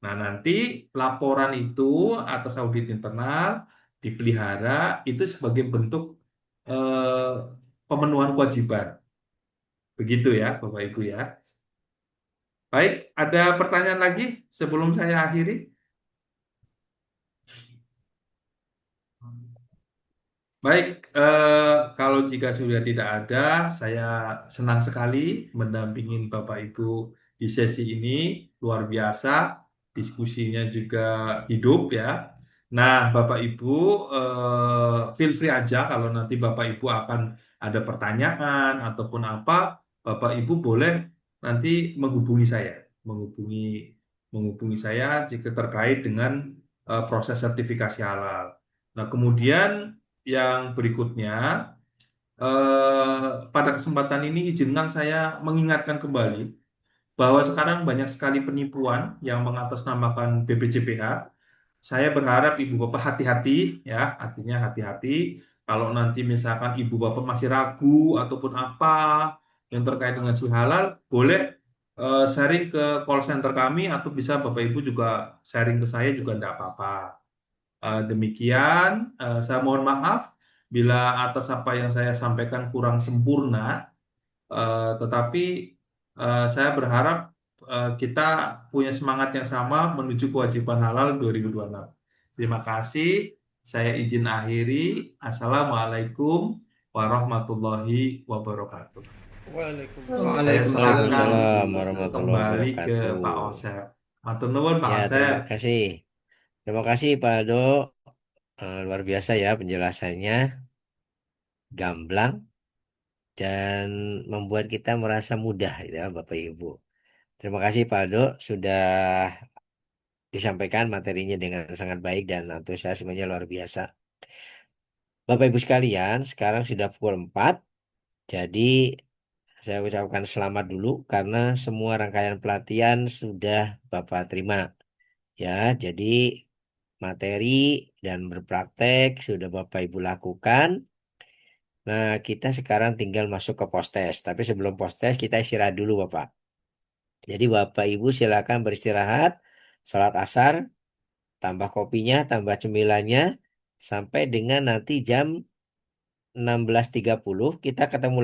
Nah, nanti laporan itu atas audit internal dipelihara itu sebagai bentuk eh, pemenuhan kewajiban. Begitu ya, Bapak Ibu ya. Baik, ada pertanyaan lagi sebelum saya akhiri? Baik, kalau jika sudah tidak ada, saya senang sekali mendampingin Bapak Ibu di sesi ini, luar biasa, diskusinya juga hidup ya. Nah, Bapak Ibu, feel free aja kalau nanti Bapak Ibu akan ada pertanyaan ataupun apa, Bapak Ibu boleh nanti menghubungi menghubungi saya jika terkait dengan proses sertifikasi halal. Nah, kemudian yang berikutnya, pada kesempatan ini izinkan saya mengingatkan kembali bahwa sekarang banyak sekali penipuan yang mengatasnamakan BPJPH. Saya berharap Ibu Bapak hati-hati ya, artinya hati-hati kalau nanti misalkan Ibu Bapak masih ragu ataupun apa yang terkait dengan si halal, boleh sharing ke call center kami atau bisa Bapak Ibu juga sharing ke saya juga tidak apa-apa. Demikian, saya mohon maaf bila atas apa yang saya sampaikan kurang sempurna, tetapi saya berharap kita punya semangat yang sama menuju kewajiban halal 2026. Terima kasih, saya izin akhiri. Assalamualaikum warahmatullahi wabarakatuh. Waalaikumsalam. Saya serahkan Waalaikumsalam warahmatullahi kembali ke Pak wabarakatuh. Osep. Matur nuwun Pak Ya, Osep. terima kasih. Terima kasih Pak Do. Luar biasa ya penjelasannya, gamblang dan membuat kita merasa mudah ya Bapak Ibu. Terima kasih Pak Do sudah disampaikan materinya dengan sangat baik dan antusiasmenya luar biasa. Bapak Ibu sekalian, sekarang sudah pukul 4, jadi saya ucapkan selamat dulu karena semua rangkaian pelatihan sudah Bapak terima. Ya, jadi materi dan berpraktek sudah Bapak Ibu lakukan. Nah, kita sekarang tinggal masuk ke postes. Tapi sebelum postes kita istirahat dulu Bapak. Jadi Bapak Ibu silakan beristirahat, sholat asar, tambah kopinya, tambah cemilannya, sampai dengan nanti jam 16.30 kita ketemu